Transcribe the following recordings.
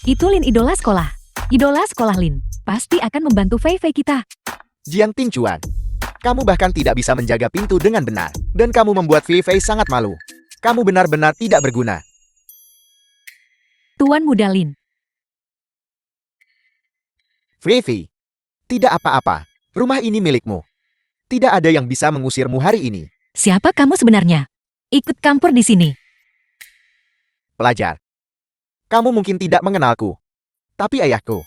Itu Lin idola sekolah. Idola sekolah Lin. Pasti akan membantu Fei Fei kita. Jiang Tingchuan, kamu bahkan tidak bisa menjaga pintu dengan benar. Dan kamu membuat Fei Fei sangat malu. Kamu benar-benar tidak berguna. Tuan muda Lin. Fei Fei, tidak apa-apa. Rumah ini milikmu. Tidak ada yang bisa mengusirmu hari ini. Siapa kamu sebenarnya? Ikut campur di sini. Pelajar, kamu mungkin tidak mengenalku. Tapi ayahku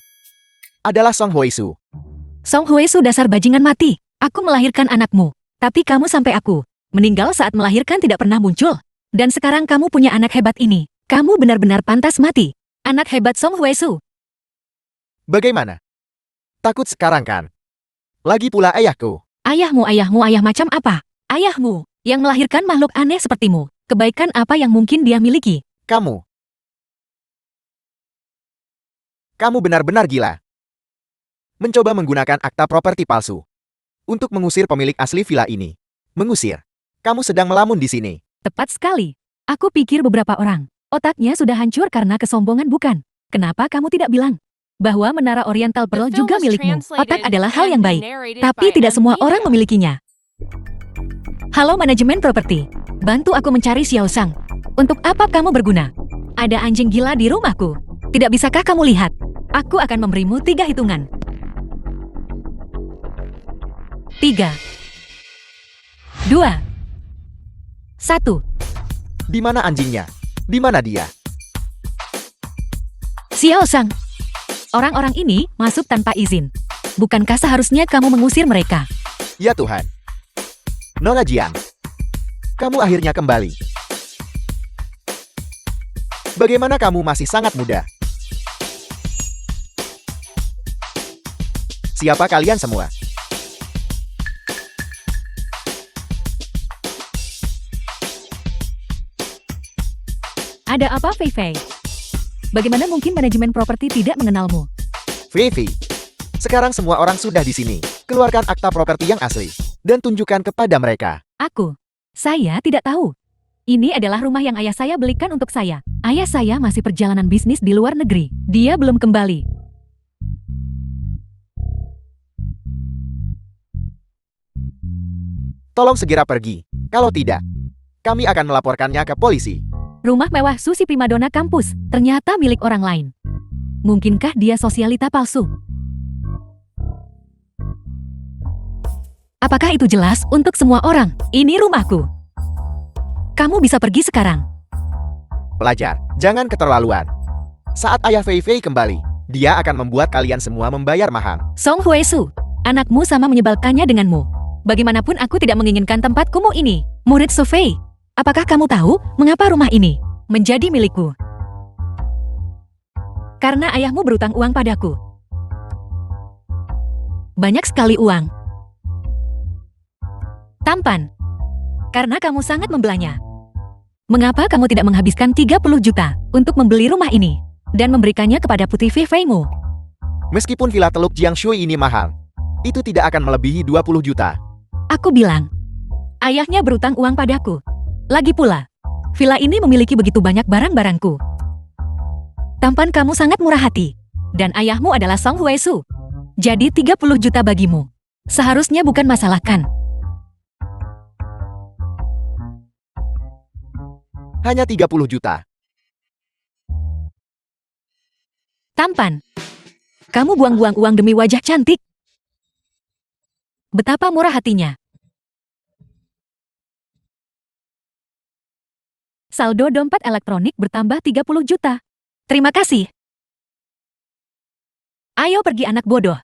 adalah Song Huaisu. Song Huaisu dasar bajingan mati. Aku melahirkan anakmu. Tapi kamu sampai aku meninggal saat melahirkan tidak pernah muncul. Dan sekarang kamu punya anak hebat ini. Kamu benar-benar pantas mati. Anak hebat Song Huaisu. Bagaimana? Takut sekarang kan? Lagi pula ayahku. Ayah macam apa? Ayahmu yang melahirkan makhluk aneh sepertimu. Kebaikan apa yang mungkin dia miliki? Kamu benar-benar gila. Mencoba menggunakan akta properti palsu untuk mengusir pemilik asli villa ini. Mengusir. Kamu sedang melamun di sini. Tepat sekali. Aku pikir beberapa orang otaknya sudah hancur karena kesombongan bukan? Kenapa kamu tidak bilang bahwa Menara Oriental Pearl juga milikmu? Otak adalah hal yang baik, tapi tidak semua orang memilikinya. Halo manajemen properti, bantu aku mencari Xiao Sang. Untuk apa kamu berguna? Ada anjing gila di rumahku. Tidak bisakah kamu lihat? Aku akan memberimu 3 hitungan. 3, 2, 1. Di mana anjingnya? Di mana dia? Xiao Sang. Orang-orang ini masuk tanpa izin. Bukankah seharusnya kamu mengusir mereka? Ya Tuhan. Nona Jiang, kamu akhirnya kembali. Bagaimana kamu masih sangat muda? Siapa kalian semua? Ada apa, Fei Fei? Bagaimana mungkin manajemen properti tidak mengenalmu? Fei Fei, sekarang semua orang sudah di sini. Keluarkan akta properti yang asli dan tunjukkan kepada mereka. Saya tidak tahu. Ini adalah rumah yang ayah saya belikan untuk saya. Ayah saya masih perjalanan bisnis di luar negeri. Dia belum kembali. Tolong segera pergi. Kalau tidak, kami akan melaporkannya ke polisi. Rumah mewah Susi primadona kampus ternyata milik orang lain. Mungkinkah dia sosialita palsu? Apakah itu jelas untuk semua orang? Ini rumahku. Kamu bisa pergi sekarang. Pelajar, jangan keterlaluan. Saat ayah Fei Fei kembali, dia akan membuat kalian semua membayar mahal. Song Huaisu, anakmu sama menyebalkannya denganmu. Bagaimanapun aku tidak menginginkan tempat kumuh ini. Murid Su Fei, apakah kamu tahu mengapa rumah ini menjadi milikku? Karena ayahmu berutang uang padaku. Banyak sekali uang. Tampan. Karena kamu sangat membelanya. Mengapa kamu tidak menghabiskan 30 juta untuk membeli rumah ini dan memberikannya kepada putri Fei Fei-mu? Meskipun villa Teluk Jiangshui ini mahal, itu tidak akan melebihi 20 juta. Aku bilang, ayahnya berutang uang padaku. Lagi pula, villa ini memiliki begitu banyak barang-barangku. Tampan kamu sangat murah hati. Dan ayahmu adalah Song Huaisu. Jadi 30 juta bagimu. Seharusnya bukan masalah kan? Hanya 30 juta. Tampan. Kamu buang-buang uang demi wajah cantik. Betapa murah hatinya. Saldo dompet elektronik bertambah 30 juta. Terima kasih. Ayo pergi anak bodoh.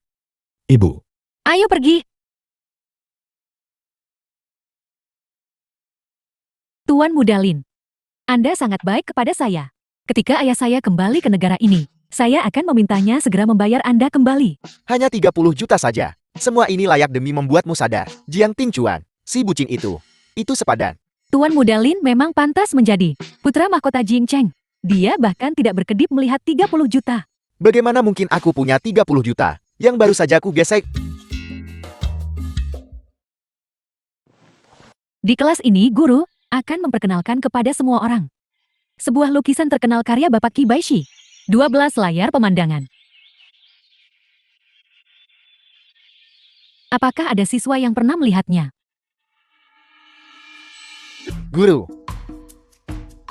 Ibu, Ayo pergi. Tuan muda Lin, Anda sangat baik kepada saya. Ketika ayah saya kembali ke negara ini, saya akan memintanya segera membayar Anda kembali. Hanya 30 juta saja. Semua ini layak demi membuatmu sadar. Jiang Tingchuan, si bucin itu sepadan. Tuan muda Lin memang pantas menjadi putra mahkota Jing Cheng. Dia bahkan tidak berkedip melihat 30 juta. Bagaimana mungkin aku punya 30 juta yang baru saja aku gesek? Di kelas ini, guru akan memperkenalkan kepada semua orang sebuah lukisan terkenal karya Bapak Qi Baishi. 12 layar pemandangan. Apakah ada siswa yang pernah melihatnya? Guru.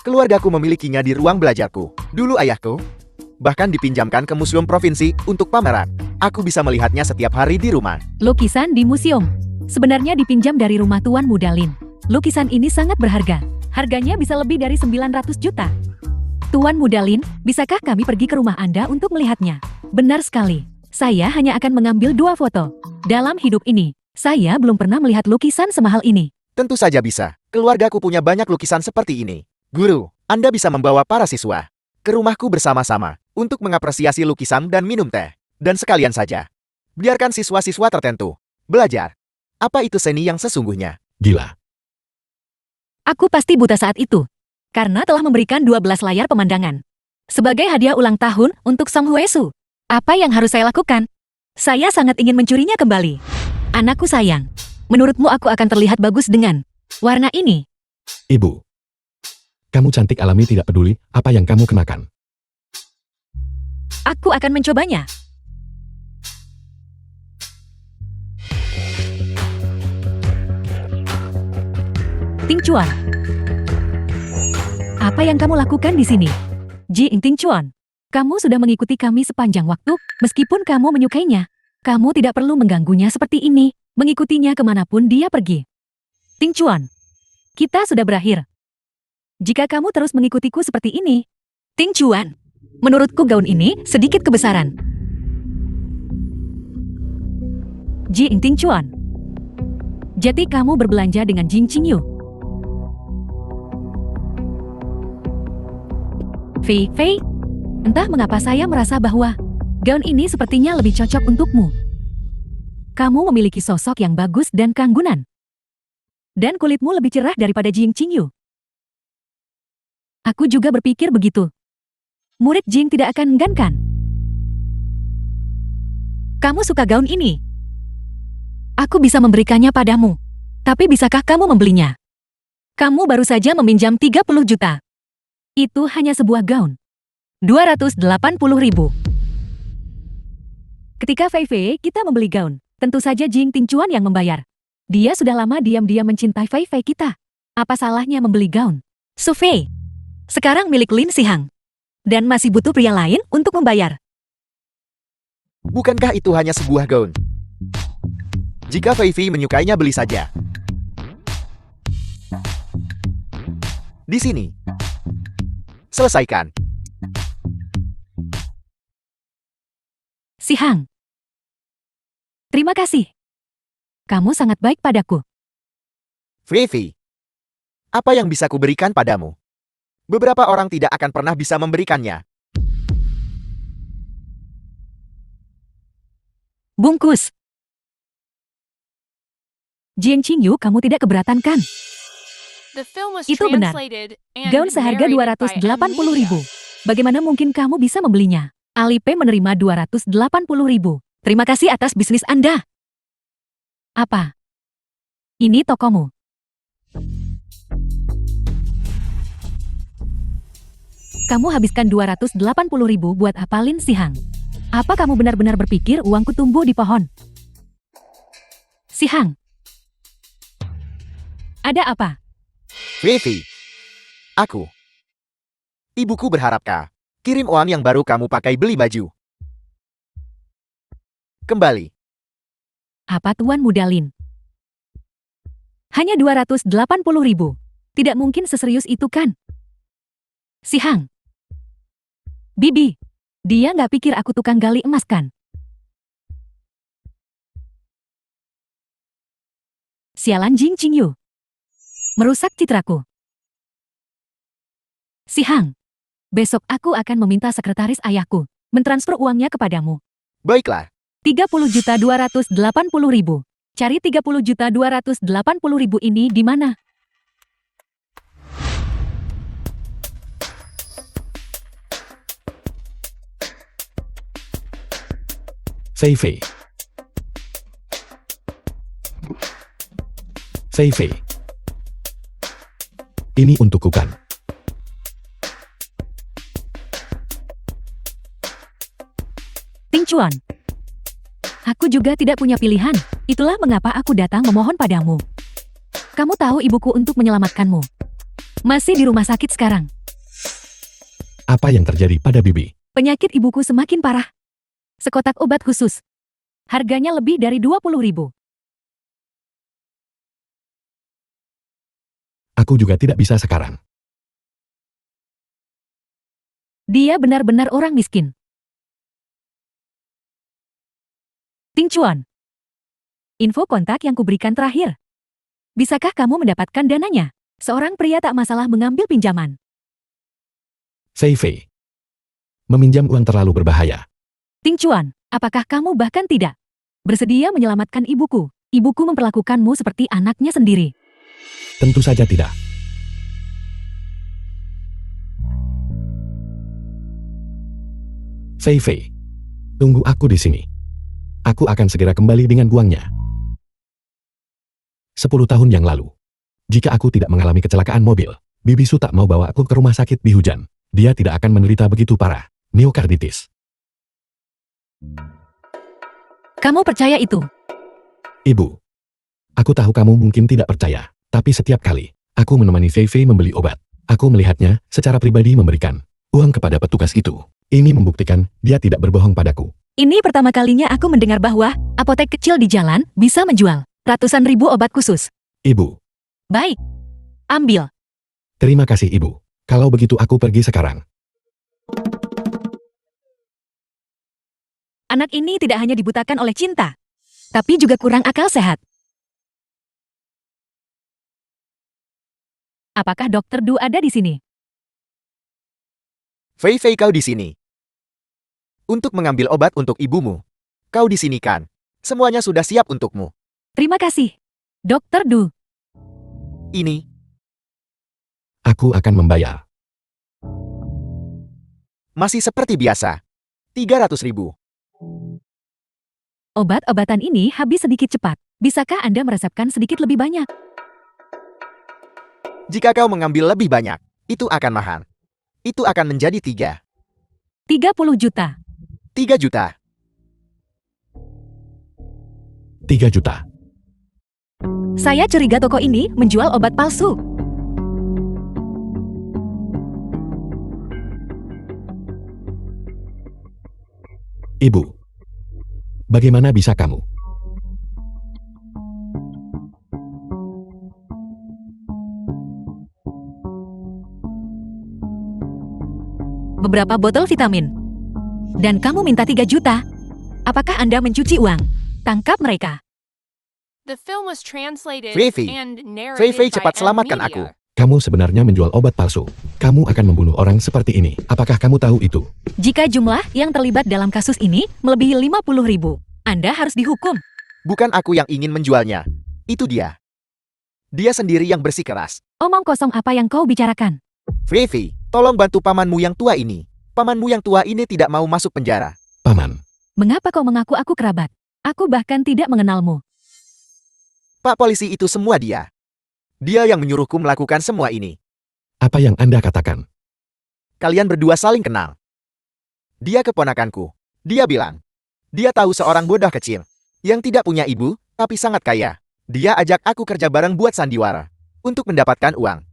Keluargaku memilikinya di ruang belajarku. Dulu ayahku bahkan dipinjamkan ke museum provinsi untuk pameran. Aku bisa melihatnya setiap hari di rumah. Lukisan di museum. Sebenarnya dipinjam dari rumah Tuan Muda Lin. Lukisan ini sangat berharga. Harganya bisa lebih dari 900 juta. Tuan Muda Lin, bisakah kami pergi ke rumah Anda untuk melihatnya? Benar sekali. Saya hanya akan mengambil 2 foto. Dalam hidup ini, saya belum pernah melihat lukisan semahal ini. Tentu saja bisa. Keluargaku punya banyak lukisan seperti ini. Guru, Anda bisa membawa para siswa ke rumahku bersama-sama untuk mengapresiasi lukisan dan minum teh. Dan sekalian saja, biarkan siswa-siswa tertentu belajar. Apa itu seni yang sesungguhnya? Gila. Aku pasti buta saat itu, karena telah memberikan 12 layar pemandangan. Sebagai hadiah ulang tahun untuk Song Hwee-su. Apa yang harus saya lakukan? Saya sangat ingin mencurinya kembali. Anakku sayang, menurutmu aku akan terlihat bagus dengan warna ini? Ibu. Kamu cantik alami, tidak peduli apa yang kamu kenakan. Aku akan mencobanya. Ting Chuan. Apa yang kamu lakukan di sini? Jing Ting Chuan, kamu sudah mengikuti kami sepanjang waktu, meskipun kamu menyukainya. Kamu tidak perlu mengganggunya seperti ini, mengikutinya kemanapun dia pergi. Ting Chuan, kita sudah berakhir. Jika kamu terus mengikutiku seperti ini, Ting Chuan, menurutku gaun ini sedikit kebesaran. Jing Ting Chuan, jadi kamu berbelanja dengan Jing Qingyu. Fei Fei, entah mengapa saya merasa bahwa gaun ini sepertinya lebih cocok untukmu. Kamu memiliki sosok yang bagus dan keanggunan. Dan kulitmu lebih cerah daripada Jing Qingyu. Aku juga berpikir begitu. Murid Jing tidak akan enggankan. Kamu suka gaun ini? Aku bisa memberikannya padamu. Tapi bisakah kamu membelinya? Kamu baru saja meminjam 30 juta. Itu hanya sebuah gaun. 280.000. Ketika Fei Fei kita membeli gaun, tentu saja Jing Ting Chuan yang membayar. Dia sudah lama diam-diam mencintai Fei Fei kita. Apa salahnya membeli gaun? Su Fei sekarang milik Lin Sihang. Dan masih butuh pria lain untuk membayar. Bukankah itu hanya sebuah gaun? Jika Fei Fei menyukainya, beli saja. Di sini. Selesaikan. Sihang. Terima kasih. Kamu sangat baik padaku. Fei Fei, apa yang bisa kuberikan padamu? Beberapa orang tidak akan pernah bisa memberikannya. Bungkus. Jing Qingyu, kamu tidak keberatan kan? Itu benar. Gaun seharga 280.000. Bagaimana mungkin kamu bisa membelinya? Alipay menerima 280.000. Terima kasih atas bisnis Anda. Apa? Ini tokomu. Kamu habiskan 280.000 buat apa, Lin Sihang? Apa kamu benar-benar berpikir uangku tumbuh di pohon? Sihang. Ada apa? Fei Fei, aku. Ibuku berharap kau kirim uang yang baru kamu pakai beli baju. Kembali. Apa Tuan Muda Lin? Hanya 280.000. Tidak mungkin seserius itu kan? Sihang. Bibi, dia nggak pikir aku tukang gali emas kan? Sialan Jing Qingyu. Merusak citraku. Sihang, besok aku akan meminta sekretaris ayahku mentransfer uangnya kepadamu. Baiklah. 30.280.000. Cari 30.280.000 ini di mana? Fei Fei. Fei Fei. Ini untukku kan? Chuan. Aku juga tidak punya pilihan. Itulah mengapa aku datang memohon padamu. Kamu tahu ibuku untuk menyelamatkanmu. Masih di rumah sakit sekarang. Apa yang terjadi pada Bibi? Penyakit ibuku semakin parah. Sekotak obat khusus. Harganya lebih dari 20.000. Aku juga tidak bisa sekarang. Dia benar-benar orang miskin. Ting Chuan. Info kontak yang kuberikan terakhir. Bisakah kamu mendapatkan dananya? Seorang pria tak masalah mengambil pinjaman. Fei Fei. Meminjam uang terlalu berbahaya. Ting Chuan, apakah kamu bahkan tidak bersedia menyelamatkan ibuku? Ibuku memperlakukanmu seperti anaknya sendiri. Tentu saja tidak. Fei Fei. Tunggu aku di sini. Aku akan segera kembali dengan uangnya. 10 tahun yang lalu. Jika aku tidak mengalami kecelakaan mobil, Bibi Su tak mau bawa aku ke rumah sakit di hujan. Dia tidak akan menderita begitu parah. Miokarditis. Kamu percaya itu? Ibu. Aku tahu kamu mungkin tidak percaya, tapi setiap kali aku menemani Fei Fei membeli obat, aku melihatnya secara pribadi memberikan uang kepada petugas itu. Ini membuktikan dia tidak berbohong padaku. Ini pertama kalinya aku mendengar bahwa apotek kecil di jalan bisa menjual ratusan ribu obat khusus. Ibu. Baik. Ambil. Terima kasih Ibu. Kalau begitu aku pergi sekarang. Anak ini tidak hanya dibutakan oleh cinta, tapi juga kurang akal sehat. Apakah Dokter Du ada di sini? Fei Fei, kau di sini. Untuk mengambil obat untuk ibumu. Kau di sini kan? Semuanya sudah siap untukmu. Terima kasih, Dokter Du. Ini, Aku akan membayar. masih seperti biasa. 300.000. Obat-obatan ini habis sedikit cepat. Bisakah Anda meresepkan sedikit lebih banyak? Jika kau mengambil lebih banyak, itu akan mahal. Itu akan menjadi 30 juta. 3 juta. 3 juta. Saya curiga toko ini menjual obat palsu. Ibu. Bagaimana bisa kamu? Beberapa botol vitamin. Dan kamu minta 3 juta. Apakah Anda mencuci uang? Tangkap mereka. Fei Fei. Fei Fei, cepat selamatkan aku. Kamu sebenarnya menjual obat palsu. Kamu akan membunuh orang seperti ini. Apakah kamu tahu itu? Jika jumlah yang terlibat dalam kasus ini melebihi 50.000, Anda harus dihukum. Bukan aku yang ingin menjualnya. Itu dia. Dia sendiri yang bersikeras. Omong kosong apa yang kau bicarakan? Fei Fei, tolong bantu pamanmu yang tua ini. Pamanmu yang tua ini tidak mau masuk penjara. Paman. Mengapa kau mengaku aku kerabat? Aku bahkan tidak mengenalmu. Pak polisi, itu semua dia. Dia yang menyuruhku melakukan semua ini. Apa yang Anda katakan? Kalian berdua saling kenal. Dia keponakanku. Dia bilang. Dia tahu seorang bodoh kecil. Yang tidak punya ibu, tapi sangat kaya. Dia ajak aku kerja bareng buat sandiwara. Untuk mendapatkan uang.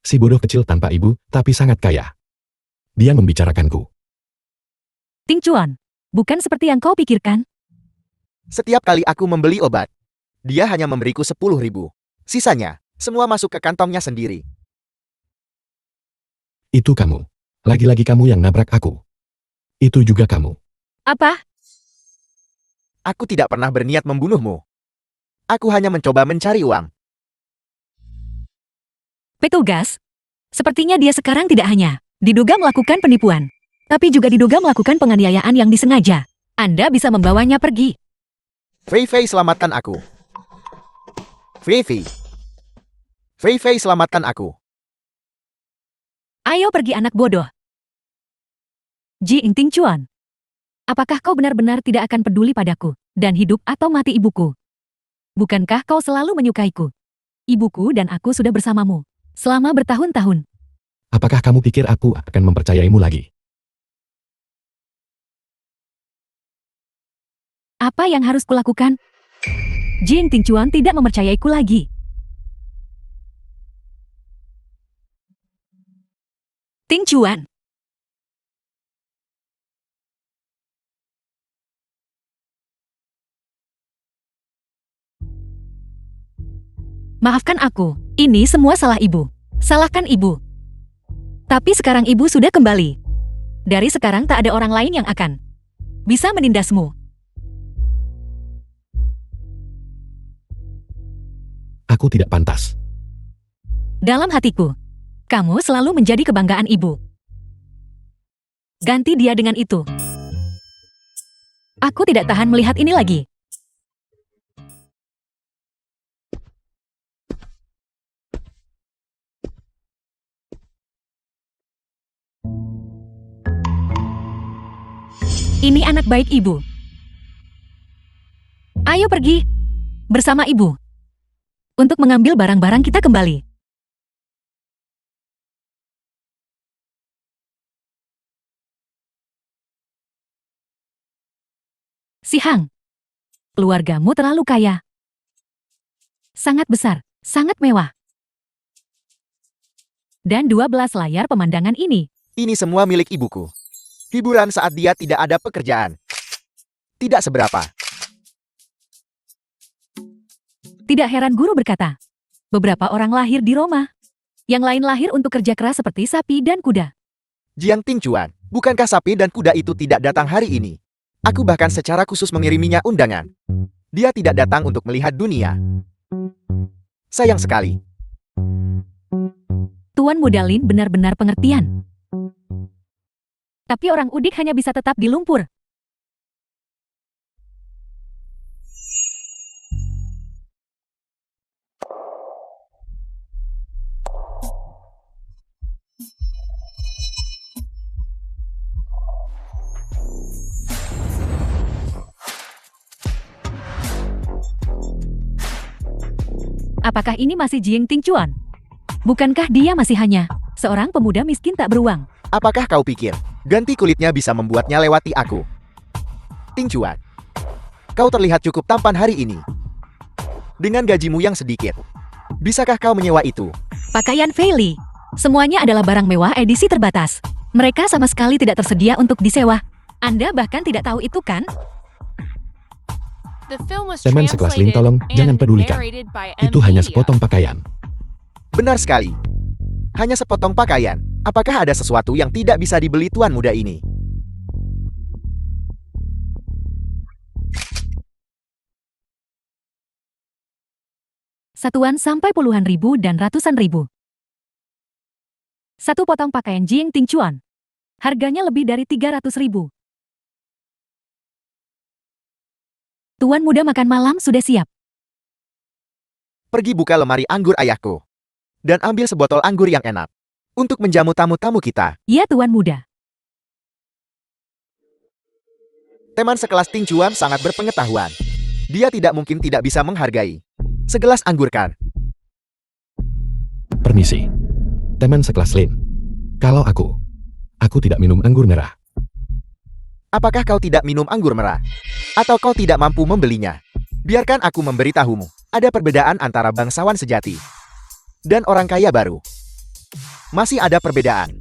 Si bodoh kecil tanpa ibu, tapi sangat kaya. Dia membicarakanku. Ting Chuan, bukan seperti yang kau pikirkan. Setiap kali aku membeli obat, dia hanya memberiku 10.000. Sisanya, semua masuk ke kantongnya sendiri. Itu kamu. Lagi-lagi kamu yang nabrak aku. Itu juga kamu. Apa? Aku tidak pernah berniat membunuhmu. Aku hanya mencoba mencari uang. Petugas? Sepertinya dia sekarang tidak hanya diduga melakukan penipuan, tapi juga diduga melakukan penganiayaan yang disengaja. Anda bisa membawanya pergi. Fei Fei, selamatkan aku. Fei Fei. Fei Fei, selamatkan aku. Ayo pergi anak bodoh. Ji Ting Chuan. Apakah kau benar-benar tidak akan peduli padaku, dan hidup atau mati ibuku? Bukankah kau selalu menyukaiku? Ibuku dan aku sudah bersamamu selama bertahun-tahun. Apakah kamu pikir aku akan mempercayaimu lagi? Apa yang harus kulakukan? Jing Tingchuan tidak mempercayaiku lagi. Tingchuan. Maafkan aku, ini semua salah ibu. Salahkan ibu. Tapi sekarang ibu sudah kembali. Dari sekarang tak ada orang lain yang akan bisa menindasmu. Aku tidak pantas. Dalam hatiku, kamu selalu menjadi kebanggaan ibu. Ganti dia dengan itu. Aku tidak tahan melihat ini lagi. Ini anak baik ibu. Ayo pergi bersama ibu untuk mengambil barang-barang kita kembali. Si Hang, keluargamu terlalu kaya. Sangat besar, sangat mewah. Dan 12 layar pemandangan ini. Ini semua milik ibuku. Hiburan saat dia tidak ada pekerjaan. Tidak seberapa. Tidak heran guru berkata, beberapa orang lahir di Roma. Yang lain lahir untuk kerja keras seperti sapi dan kuda. Jiang Tingchuan, bukankah sapi dan kuda itu tidak datang hari ini? Aku bahkan secara khusus mengiriminya undangan. Dia tidak datang untuk melihat dunia. Sayang sekali. Tuan Muda Lin benar-benar pengertian. Tapi orang udik hanya bisa tetap di lumpur. Apakah ini masih Jiang Tingchuan? Bukankah dia masih hanya seorang pemuda miskin tak beruang? Apakah kau pikir ganti kulitnya bisa membuatnya lewati aku? Tingchuan, kau terlihat cukup tampan hari ini. Dengan gajimu yang sedikit, bisakah kau menyewa itu? Pakaian Fei Li, semuanya adalah barang mewah edisi terbatas. Mereka sama sekali tidak tersedia untuk disewa. Anda bahkan tidak tahu itu kan? Teman sekelas Lin, tolong jangan pedulikan. Itu hanya sepotong pakaian. Benar sekali. Hanya sepotong pakaian. Apakah ada sesuatu yang tidak bisa dibeli tuan muda ini? Satuan sampai puluhan ribu dan ratusan ribu. Satu potong pakaian Jiang Tingchuan. Harganya lebih dari 300 ribu. Tuan muda makan malam sudah siap. Pergi buka lemari anggur ayahku. Dan ambil sebotol anggur yang enak. Untuk menjamu tamu-tamu kita. Ya tuan muda. Teman sekelas Tingchuan sangat berpengetahuan. Dia tidak mungkin tidak bisa menghargai segelas anggur kan? Permisi. Teman sekelas Lin. Kalau aku tidak minum anggur merah. Apakah kau tidak minum anggur merah? Atau kau tidak mampu membelinya? Biarkan aku memberitahumu. Ada perbedaan antara bangsawan sejati dan orang kaya baru. Masih ada perbedaan.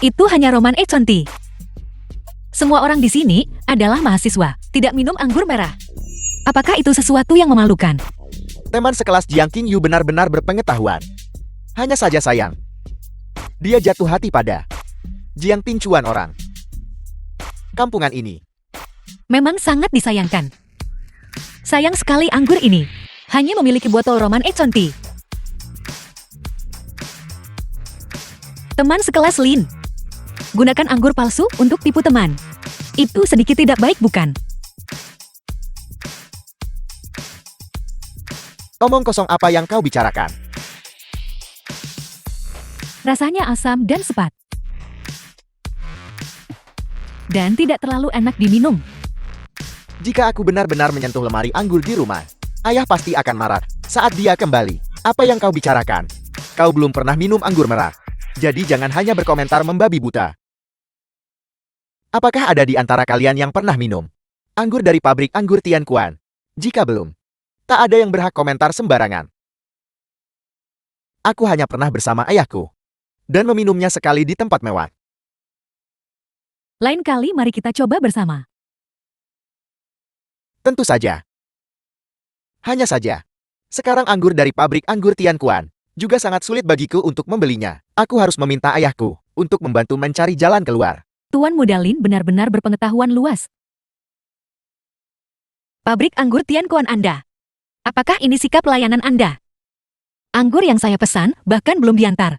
Itu hanya Roman Echonti. Semua orang di sini adalah mahasiswa, tidak minum anggur merah. Apakah itu sesuatu yang memalukan? Teman sekelas Jiang Qingyu benar-benar berpengetahuan. Hanya saja sayang. Dia jatuh hati pada Jiang Tingchuan orang kampungan ini. Memang sangat disayangkan. Sayang sekali anggur ini hanya memiliki botol Roman Echonti. Teman sekelas Lin, gunakan anggur palsu untuk tipu teman. Itu sedikit tidak baik, bukan? Omong kosong apa yang kau bicarakan? Rasanya asam dan sepat. Dan tidak terlalu enak diminum. Jika aku benar-benar menyentuh lemari anggur di rumah, ayah pasti akan marah saat dia kembali. Apa yang kau bicarakan? Kau belum pernah minum anggur merah. Jadi jangan hanya berkomentar membabi buta. Apakah ada di antara kalian yang pernah minum Anggur dari pabrik anggur Tianquan. Jika belum, tak ada yang berhak komentar sembarangan. Aku hanya pernah bersama ayahku dan meminumnya sekali di tempat mewah. Lain kali mari kita coba bersama. Tentu saja. Hanya saja, sekarang anggur dari pabrik anggur Tianquan juga sangat sulit bagiku untuk membelinya. Aku harus meminta ayahku untuk membantu mencari jalan keluar. Tuan Muda Lin benar-benar berpengetahuan luas. Pabrik anggur Tianquan Anda. Apakah ini sikap pelayanan Anda? Anggur yang saya pesan bahkan belum diantar.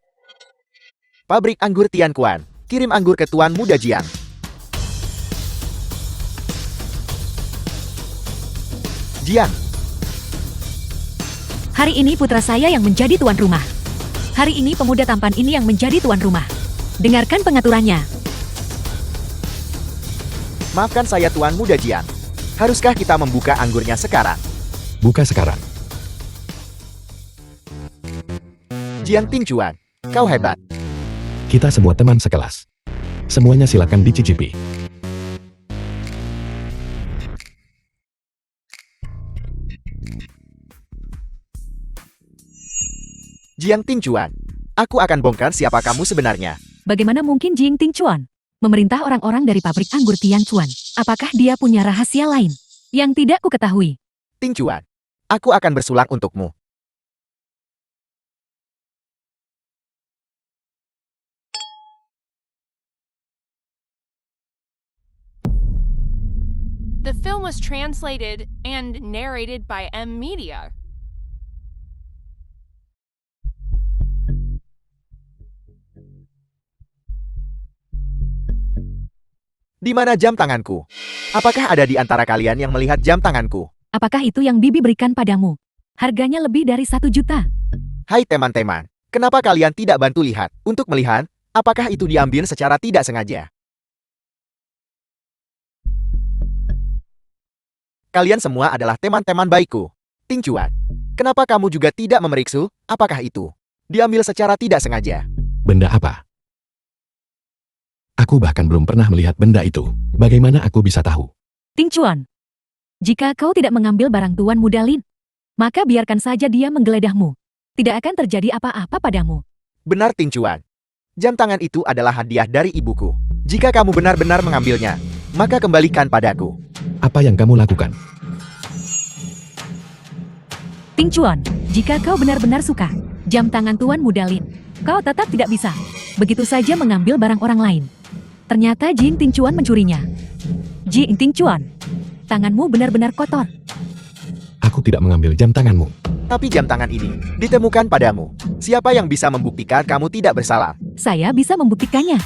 Pabrik anggur Tianquan, kirim anggur ke Tuan Muda Jiang. Jiang, Hari ini putra saya yang menjadi tuan rumah. Hari ini pemuda tampan ini yang menjadi tuan rumah. Dengarkan pengaturannya. maafkan saya Tuan Muda Jiang. Haruskah kita membuka anggurnya sekarang? Buka sekarang. Jiang Tingchuan, kau hebat. Kita semua teman sekelas. Semuanya silakan dicicipi. Jiang Tingchuan, aku akan bongkar siapa kamu sebenarnya. Bagaimana mungkin Jing Tingchuan memerintah orang-orang dari pabrik anggur Tianquan? Apakah dia punya rahasia lain yang tidak ku ketahui? Tingchuan, aku akan bersulak untukmu. The film was translated and narrated by M Media. Di mana jam tanganku? Apakah ada di antara kalian yang melihat jam tanganku? Apakah itu yang Bibi berikan padamu? Harganya lebih dari 1 juta. Hai teman-teman, kenapa kalian tidak bantu lihat untuk melihat apakah itu diambil secara tidak sengaja? Kalian semua adalah teman-teman baikku. Tingchuan, kenapa kamu juga tidak memeriksa apakah itu diambil secara tidak sengaja? Benda apa? Aku bahkan belum pernah melihat benda itu. Bagaimana aku bisa tahu? Tingchuan, jika kau tidak mengambil barang Tuan Muda Lin, maka biarkan saja dia menggeledahmu. Tidak akan terjadi apa-apa padamu. Benar Tingchuan. Jam tangan itu adalah hadiah dari ibuku. Jika kamu benar-benar mengambilnya, maka kembalikan padaku. Apa yang kamu lakukan? Tingchuan, jika kau benar-benar suka jam tangan Tuan Muda Lin, kau tetap tidak bisa begitu saja mengambil barang orang lain. Ternyata Jing Tingchuan mencurinya. Jing Tingchuan, tanganmu benar-benar kotor. Aku tidak mengambil jam tanganmu. Tapi jam tangan ini ditemukan padamu. Siapa yang bisa membuktikan kamu tidak bersalah? Saya bisa membuktikannya.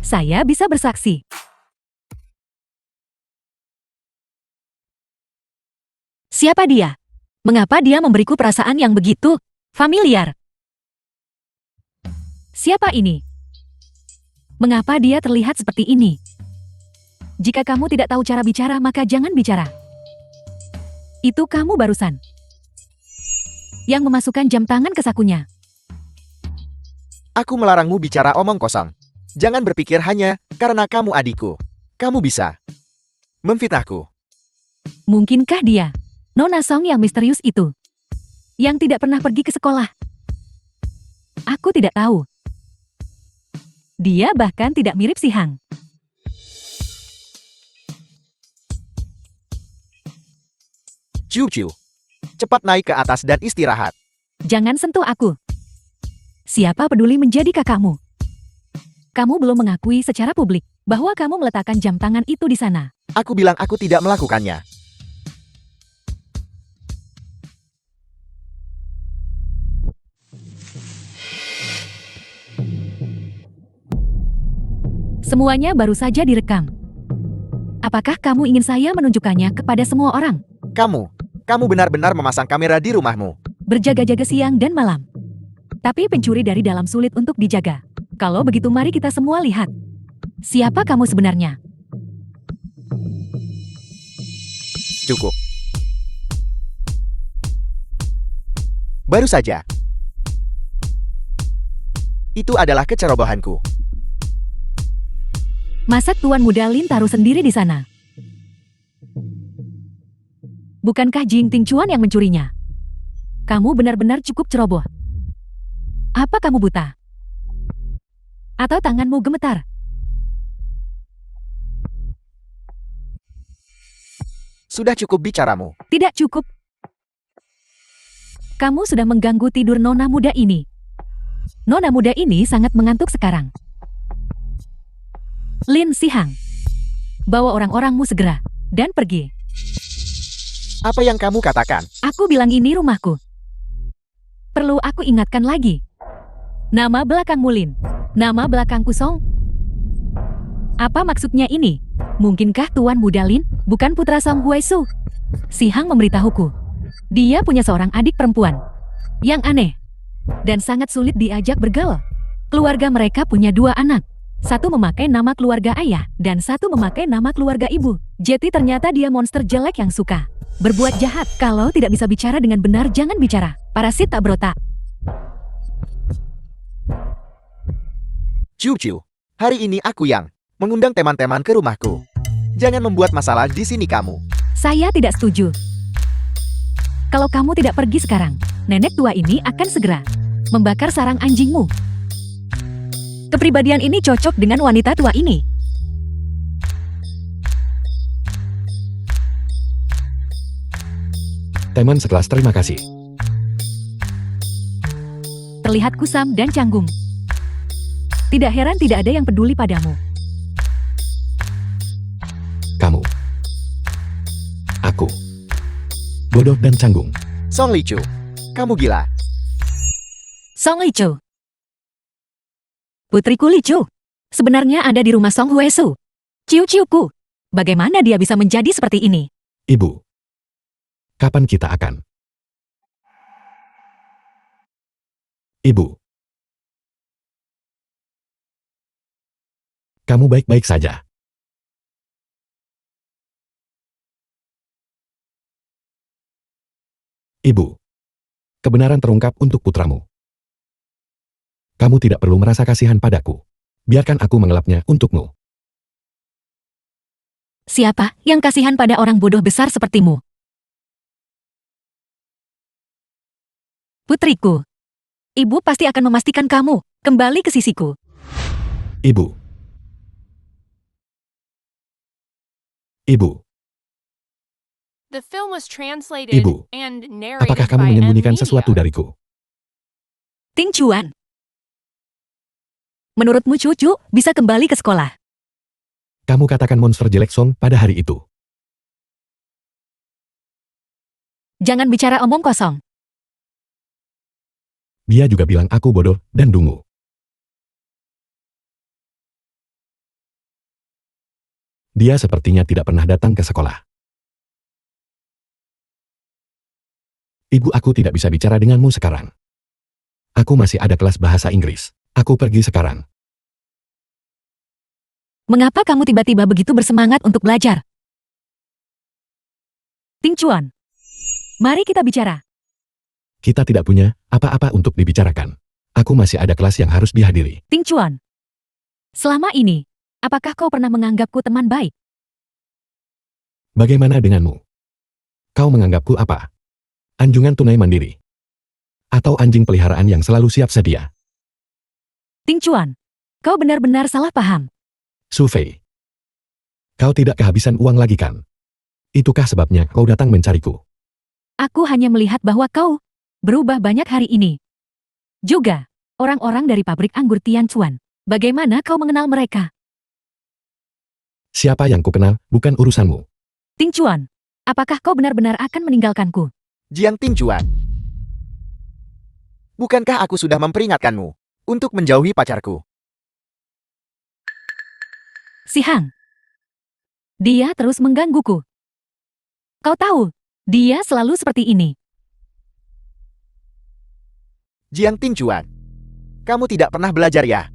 Saya bisa bersaksi. Siapa dia? Mengapa dia memberiku perasaan yang begitu familiar? Siapa ini? Mengapa dia terlihat seperti ini? Jika kamu tidak tahu cara bicara, maka jangan bicara. Itu kamu barusan yang memasukkan jam tangan ke sakunya. Aku melarangmu bicara omong kosong. Jangan berpikir hanya karena kamu adikku. Kamu bisa memfitnahku. Mungkinkah dia Nona Song yang misterius itu? Yang tidak pernah pergi ke sekolah? Aku tidak tahu. Dia bahkan tidak mirip si Hang. Ciu-ciu, cepat naik ke atas dan istirahat. Jangan sentuh aku. Siapa peduli menjadi kakakmu? Kamu belum mengakui secara publik bahwa kamu meletakkan jam tangan itu di sana. Aku bilang aku tidak melakukannya. Semuanya baru saja direkam. Apakah kamu ingin saya menunjukkannya kepada semua orang? Kamu benar-benar memasang kamera di rumahmu. Berjaga-jaga siang dan malam. Tapi pencuri dari dalam sulit untuk dijaga. Kalau begitu mari kita semua lihat. Siapa kamu sebenarnya? Cukup. Baru saja. Itu adalah kecerobohanku. Masa Tuan Muda Lin taruh sendiri di sana? Bukankah Jing Tingchuan yang mencurinya? Kamu benar-benar cukup ceroboh. Apa kamu buta? Atau tanganmu gemetar? Sudah cukup bicaramu. Tidak cukup. Kamu sudah mengganggu tidur nona muda ini. Nona muda ini sangat mengantuk sekarang. Lin Sihang, bawa orang-orangmu segera dan pergi. Apa yang kamu katakan? Aku bilang ini rumahku. Perlu aku ingatkan lagi. Nama belakangmu Lin. Nama belakangku Song. Apa maksudnya ini? Mungkinkah Tuan Muda Lin bukan putra Song Huaisu? Sihang memberitahuku. Dia punya seorang adik perempuan. Yang aneh. Dan sangat sulit diajak bergaul. Keluarga mereka punya 2 anak. Satu memakai nama keluarga ayah, dan satu memakai nama keluarga ibu. Jadi ternyata dia monster jelek yang suka berbuat jahat. Kalau tidak bisa bicara dengan benar, jangan bicara. Parasit tak berotak. Ciu-ciu, hari ini aku yang mengundang teman-teman ke rumahku. Jangan membuat masalah di sini kamu. Saya tidak setuju. Kalau kamu tidak pergi sekarang, nenek tua ini akan segera membakar sarang anjingmu. Kepribadian ini cocok dengan wanita tua ini. Teman sekelas terima kasih. Terlihat kusam dan canggung. Tidak heran tidak ada yang peduli padamu. Kamu. Aku. Bodoh dan canggung. Song Licu, kamu gila. Song Licu. Putriku Licu. Sebenarnya ada di rumah Song Huesu. Ciu-ciuku. Bagaimana dia bisa menjadi seperti ini? Ibu. Kapan kita akan? Ibu. Kamu baik-baik saja. Ibu. Kebenaran terungkap untuk putramu. Kamu tidak perlu merasa kasihan padaku. Biarkan aku mengelapnya untukmu. Siapa yang kasihan pada orang bodoh besar sepertimu? Putriku. Ibu pasti akan memastikan kamu kembali ke sisiku. Ibu. Ibu. The film was translated Ibu. and narrated Apakah kamu by menyembunyikan M sesuatu Media. dariku? Ting Chuan. Menurutmu cucu bisa kembali ke sekolah? Kamu katakan monster jelek Song pada hari itu. Jangan bicara omong kosong. Dia juga bilang aku bodoh dan dungu. Dia sepertinya tidak pernah datang ke sekolah. Ibu, aku tidak bisa bicara denganmu sekarang. Aku masih ada kelas bahasa Inggris. Aku pergi sekarang. Mengapa kamu tiba-tiba begitu bersemangat untuk belajar? Ting Chuan. Mari kita bicara. Kita tidak punya apa-apa untuk dibicarakan. Aku masih ada kelas yang harus dihadiri. Ting Chuan. Selama ini, apakah kau pernah menganggapku teman baik? Bagaimana denganmu? Kau menganggapku apa? Anjungan tunai mandiri? Atau anjing peliharaan yang selalu siap sedia? Ting Chuan, kau benar-benar salah paham. Su Fei. Kau tidak kehabisan uang lagi kan? Itukah sebabnya kau datang mencariku? Aku hanya melihat bahwa kau berubah banyak hari ini. Juga, orang-orang dari pabrik anggur Tian Chuan. Bagaimana kau mengenal mereka? Siapa yang kukenal, bukan urusanmu. Ting Chuan, apakah kau benar-benar akan meninggalkanku? Jiang Tingchuan. Bukankah aku sudah memperingatkanmu untuk menjauhi pacarku? Sihang. Dia terus menggangguku. Kau tahu, dia selalu seperti ini. Jiang Tingchuan. Kamu tidak pernah belajar ya?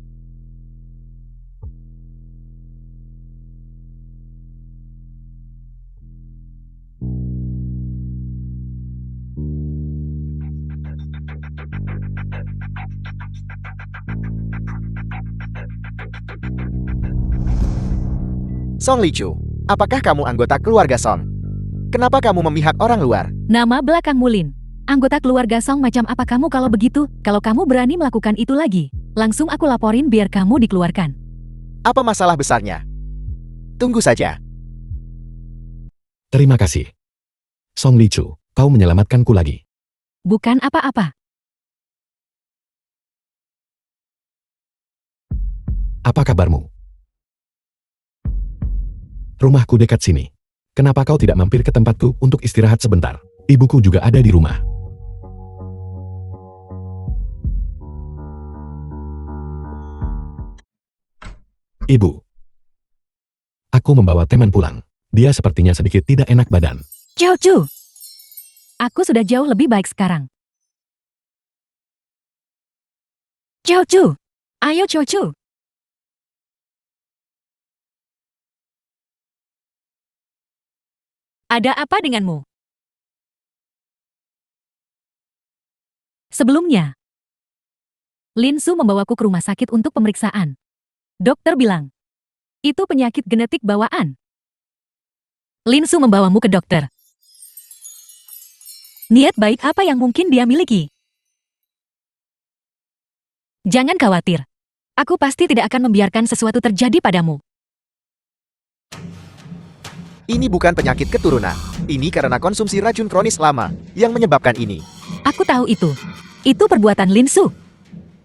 Song Lichu, apakah kamu anggota keluarga Song? Kenapa kamu memihak orang luar? Nama belakangmu Lin. Anggota keluarga Song macam apa kamu kalau begitu? Kalau kamu berani melakukan itu lagi, langsung aku laporin biar kamu dikeluarkan. Apa masalah besarnya? Tunggu saja. Terima kasih. Song Lichu, kau menyelamatkanku lagi. Bukan apa-apa. Apa kabarmu? Rumahku dekat sini. Kenapa kau tidak mampir ke tempatku untuk istirahat sebentar? Ibuku juga ada di rumah. Ibu. Aku membawa teman pulang. Dia sepertinya sedikit tidak enak badan. Chow Chu. Aku sudah jauh lebih baik sekarang. Chow Chu. Ayo Chow Chu. Ada apa denganmu? Sebelumnya, Lin Su membawaku ke rumah sakit untuk pemeriksaan. Dokter bilang, itu penyakit genetik bawaan. Lin Su membawamu ke dokter. Niat baik apa yang mungkin dia miliki? Jangan khawatir. Aku pasti tidak akan membiarkan sesuatu terjadi padamu. Ini bukan penyakit keturunan. Ini karena konsumsi racun kronis lama yang menyebabkan ini. Aku tahu itu. Itu perbuatan Lin Su.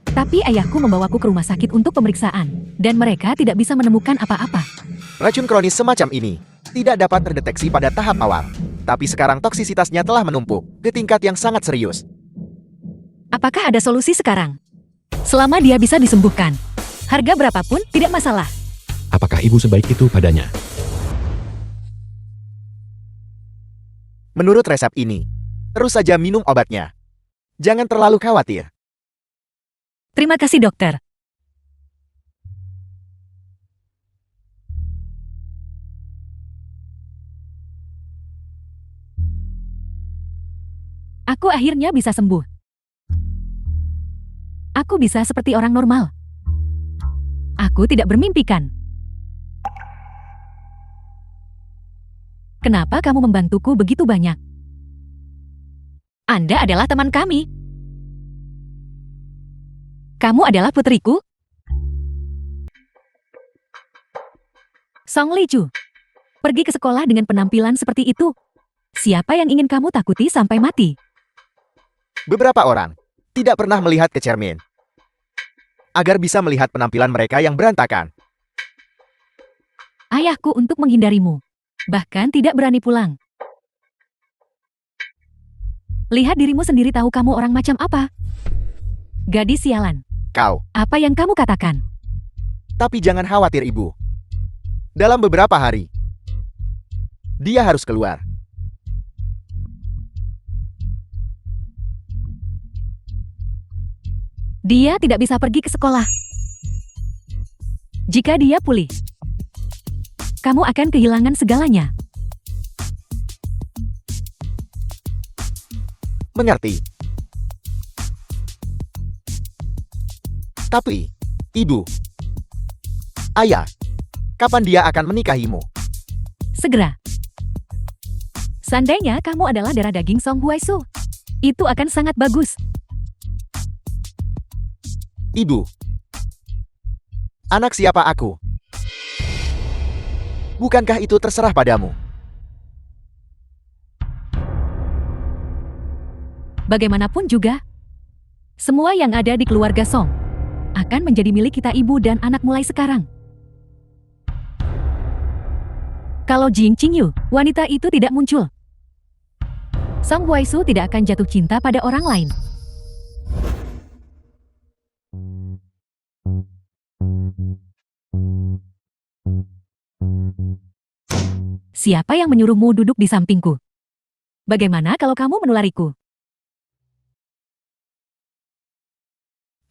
Tapi ayahku membawaku ke rumah sakit untuk pemeriksaan, dan mereka tidak bisa menemukan apa-apa. Racun kronis semacam ini tidak dapat terdeteksi pada tahap awal. Tapi sekarang toksisitasnya telah menumpuk ke tingkat yang sangat serius. Apakah ada solusi sekarang? Selama dia bisa disembuhkan, harga berapapun tidak masalah. Apakah ibu sebaik itu padanya? Menurut resep ini, terus saja minum obatnya. Jangan terlalu khawatir. Terima kasih dokter. Aku akhirnya bisa sembuh. Aku bisa seperti orang normal. Aku tidak bermimpikan. Kenapa kamu membantuku begitu banyak? Anda adalah teman kami. Kamu adalah putriku? Song Lichu, pergi ke sekolah dengan penampilan seperti itu. Siapa yang ingin kamu takuti sampai mati? Beberapa orang tidak pernah melihat ke cermin agar bisa melihat penampilan mereka yang berantakan. Ayahku untuk menghindarimu. Bahkan tidak berani pulang. Lihat dirimu sendiri, tahu kamu orang macam apa? Gadis sialan. Kau. Apa yang kamu katakan? Tapi jangan khawatir ibu. Dalam beberapa hari, dia harus keluar. Dia tidak bisa pergi ke sekolah. Jika dia pulih, kamu akan kehilangan segalanya. Mengerti? Tapi, ibu, ayah, kapan dia akan menikahimu? Segera. Seandainya kamu adalah darah daging Song Huaisu, itu akan sangat bagus. Ibu, anak siapa aku? Bukankah itu terserah padamu? Bagaimanapun juga, semua yang ada di keluarga Song akan menjadi milik kita ibu dan anak mulai sekarang. Kalau Jing Qingyu, wanita itu tidak muncul, Song Huaisu tidak akan jatuh cinta pada orang lain. Siapa yang menyuruhmu duduk di sampingku? Bagaimana kalau kamu menulariku?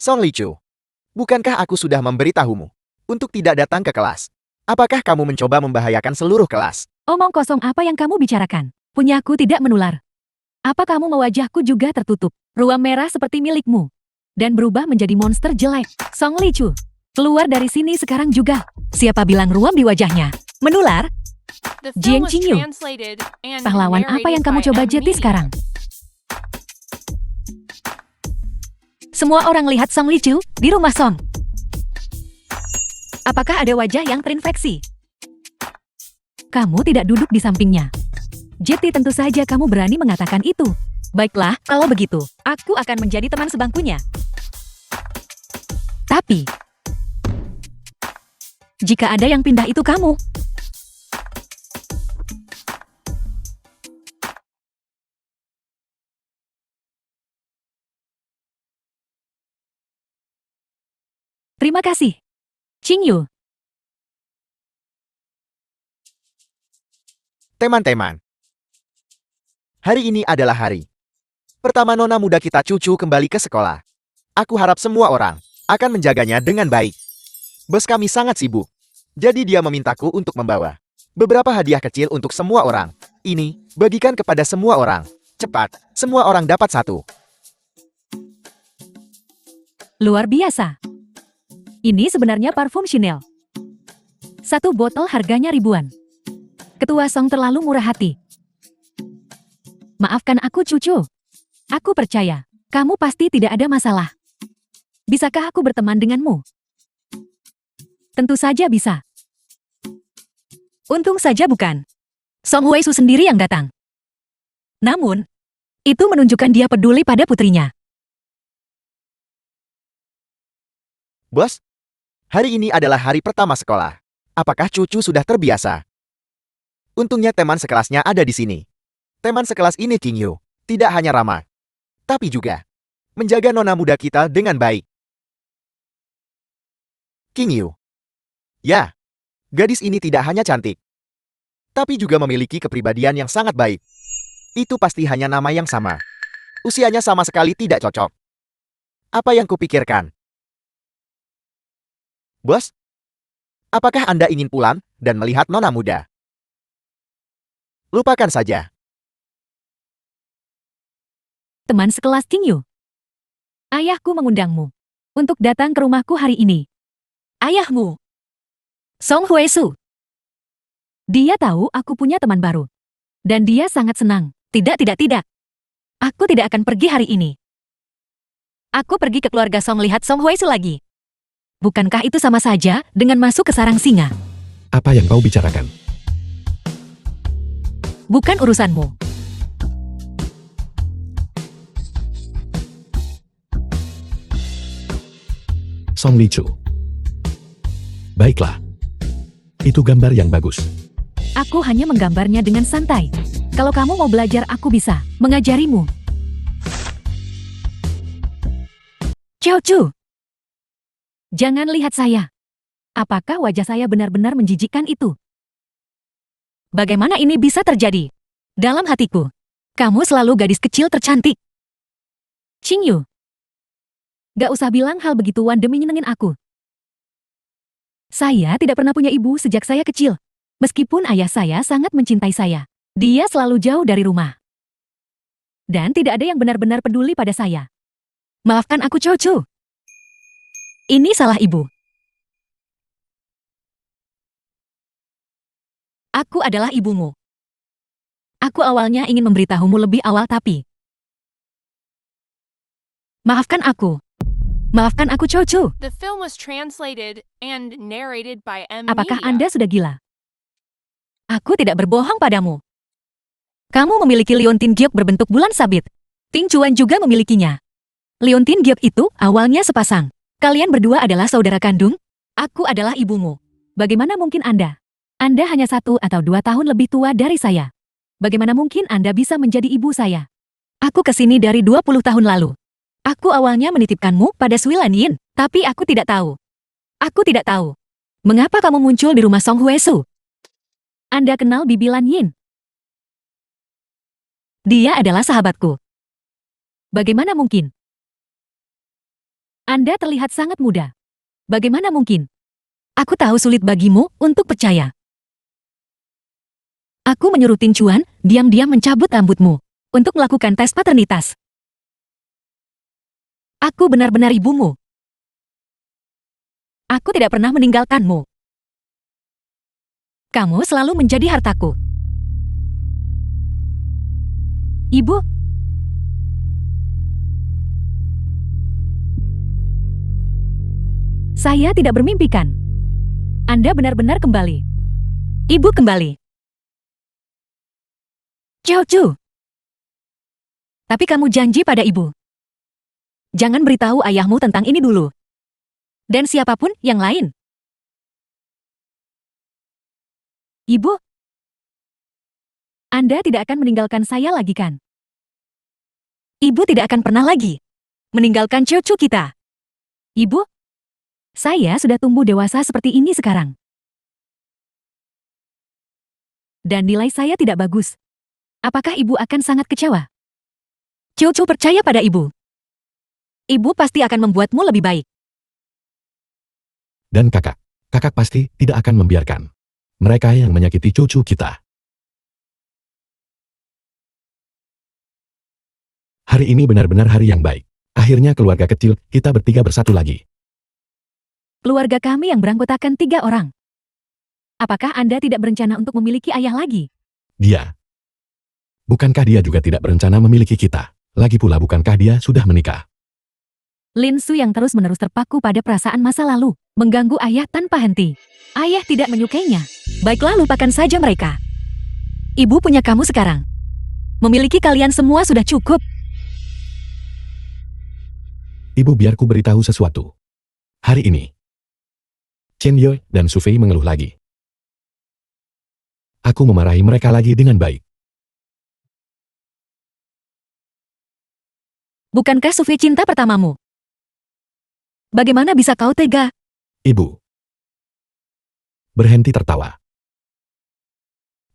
Song Lichu, bukankah aku sudah memberitahumu untuk tidak datang ke kelas? Apakah kamu mencoba membahayakan seluruh kelas? Omong kosong apa yang kamu bicarakan? Punyaku tidak menular. Apa kamu mau wajahku juga tertutup, ruam merah seperti milikmu, dan berubah menjadi monster jelek? Song Lichu, keluar dari sini sekarang juga. Siapa bilang ruam di wajahnya? Menular? The Jiang film was Qingyu. translated and Pahlawan apa yang narrated kamu by coba M jeti Media. sekarang? Semua orang lihat Song Lichu di rumah Song. Apakah ada wajah yang terinfeksi? Kamu tidak duduk di sampingnya. Jeti, tentu saja kamu berani mengatakan itu. Baiklah, kalau begitu, aku akan menjadi teman sebangkunya. Tapi, jika ada yang pindah itu kamu. Terima kasih, Qingyu. Teman-teman, hari ini adalah hari pertama nona muda kita Cucu kembali ke sekolah. Aku harap semua orang akan menjaganya dengan baik. Bos kami sangat sibuk, jadi dia memintaku untuk membawa beberapa hadiah kecil untuk semua orang. Ini, bagikan kepada semua orang. Cepat, semua orang dapat satu. Luar biasa. Ini sebenarnya parfum Chanel. Satu botol harganya ribuan. Ketua Song terlalu murah hati. Maafkan aku, Cucu. Aku percaya, kamu pasti tidak ada masalah. Bisakah aku berteman denganmu? Tentu saja bisa. Untung saja bukan Song Huaisu sendiri yang datang. Namun, itu menunjukkan dia peduli pada putrinya. Bos, hari ini adalah hari pertama sekolah. Apakah Cucu sudah terbiasa? Untungnya teman sekelasnya ada di sini. Teman sekelas ini Qingyu, tidak hanya ramah, tapi juga menjaga nona muda kita dengan baik. Qingyu. Ya, gadis ini tidak hanya cantik, tapi juga memiliki kepribadian yang sangat baik. Itu pasti hanya nama yang sama. Usianya sama sekali tidak cocok. Apa yang kupikirkan? Bos, apakah Anda ingin pulang dan melihat nona muda? Lupakan saja. Teman sekelas Qingyu. Ayahku mengundangmu untuk datang ke rumahku hari ini. Ayahmu, Song Huaisu. Dia tahu aku punya teman baru. Dan dia sangat senang. Tidak. Aku tidak akan pergi hari ini. Aku pergi ke keluarga Song lihat Song Huaisu lagi. Bukankah itu sama saja dengan masuk ke sarang singa? Apa yang kau bicarakan? Bukan urusanmu. Song Lichu. Baiklah. Itu gambar yang bagus. Aku hanya menggambarnya dengan santai. Kalau kamu mau belajar, aku bisa mengajarimu. Chu. Jangan lihat saya. Apakah wajah saya benar-benar menjijikkan itu? Bagaimana ini bisa terjadi? Dalam hatiku, kamu selalu gadis kecil tercantik. Qingyu. Gak usah bilang hal begituan demi nyenengin aku. Saya tidak pernah punya ibu sejak saya kecil. Meskipun ayah saya sangat mencintai saya, dia selalu jauh dari rumah. Dan tidak ada yang benar-benar peduli pada saya. Maafkan aku, Cucu. Ini salah ibu. Aku adalah ibumu. Aku awalnya ingin memberitahumu lebih awal tapi... Maafkan aku. Maafkan aku, Cucu. The film was translated and narrated by M Apakah Media. Anda sudah gila? Aku tidak berbohong padamu. Kamu memiliki liontin giok berbentuk bulan sabit. Ting Chuan juga memilikinya. Liontin giok itu awalnya sepasang. Kalian berdua adalah saudara kandung? Aku adalah ibumu. Bagaimana mungkin Anda? Anda hanya 1 atau 2 tahun lebih tua dari saya. Bagaimana mungkin Anda bisa menjadi ibu saya? Aku kesini dari 20 tahun lalu. Aku awalnya menitipkanmu pada Sui Lan Yin, tapi aku tidak tahu. Aku tidak tahu. Mengapa kamu muncul di rumah Song Huaisu? Anda kenal Bibi Lan Yin? Dia adalah sahabatku. Bagaimana mungkin? Anda terlihat sangat muda. Bagaimana mungkin? Aku tahu sulit bagimu untuk percaya. Aku menyuruh Ting Chuan diam-diam mencabut rambutmu untuk melakukan tes paternitas. Aku benar-benar ibumu. Aku tidak pernah meninggalkanmu. Kamu selalu menjadi hartaku. Ibu, saya tidak bermimpikan. Anda benar-benar kembali. Ibu kembali. Ciao. Tapi kamu janji pada ibu. Jangan beritahu ayahmu tentang ini dulu. Dan siapapun yang lain. Ibu, Anda tidak akan meninggalkan saya lagi kan? Ibu tidak akan pernah lagi meninggalkan cucu kita. Ibu, saya sudah tumbuh dewasa seperti ini sekarang. Dan nilai saya tidak bagus. Apakah ibu akan sangat kecewa? Cucu percaya pada ibu. Ibu pasti akan membuatmu lebih baik. Dan kakak pasti tidak akan membiarkan mereka yang menyakiti cucu kita. Hari ini benar-benar hari yang baik. Akhirnya keluarga kecil kita bertiga bersatu lagi. Keluarga kami yang beranggotakan 3 orang. Apakah Anda tidak berencana untuk memiliki ayah lagi? Dia. Bukankah dia juga tidak berencana memiliki kita? Lagi pula bukankah dia sudah menikah? Lin Su yang terus-menerus terpaku pada perasaan masa lalu, mengganggu ayah tanpa henti. Ayah tidak menyukainya. Baiklah, lupakan saja mereka. Ibu punya kamu sekarang. Memiliki kalian semua sudah cukup. Ibu, biarku beritahu sesuatu. Hari ini, Chen Yue dan Su Fei mengeluh lagi. Aku memarahi mereka lagi dengan baik. Bukankah Su Fei cinta pertamamu? Bagaimana bisa kau tega? Ibu. Berhenti tertawa.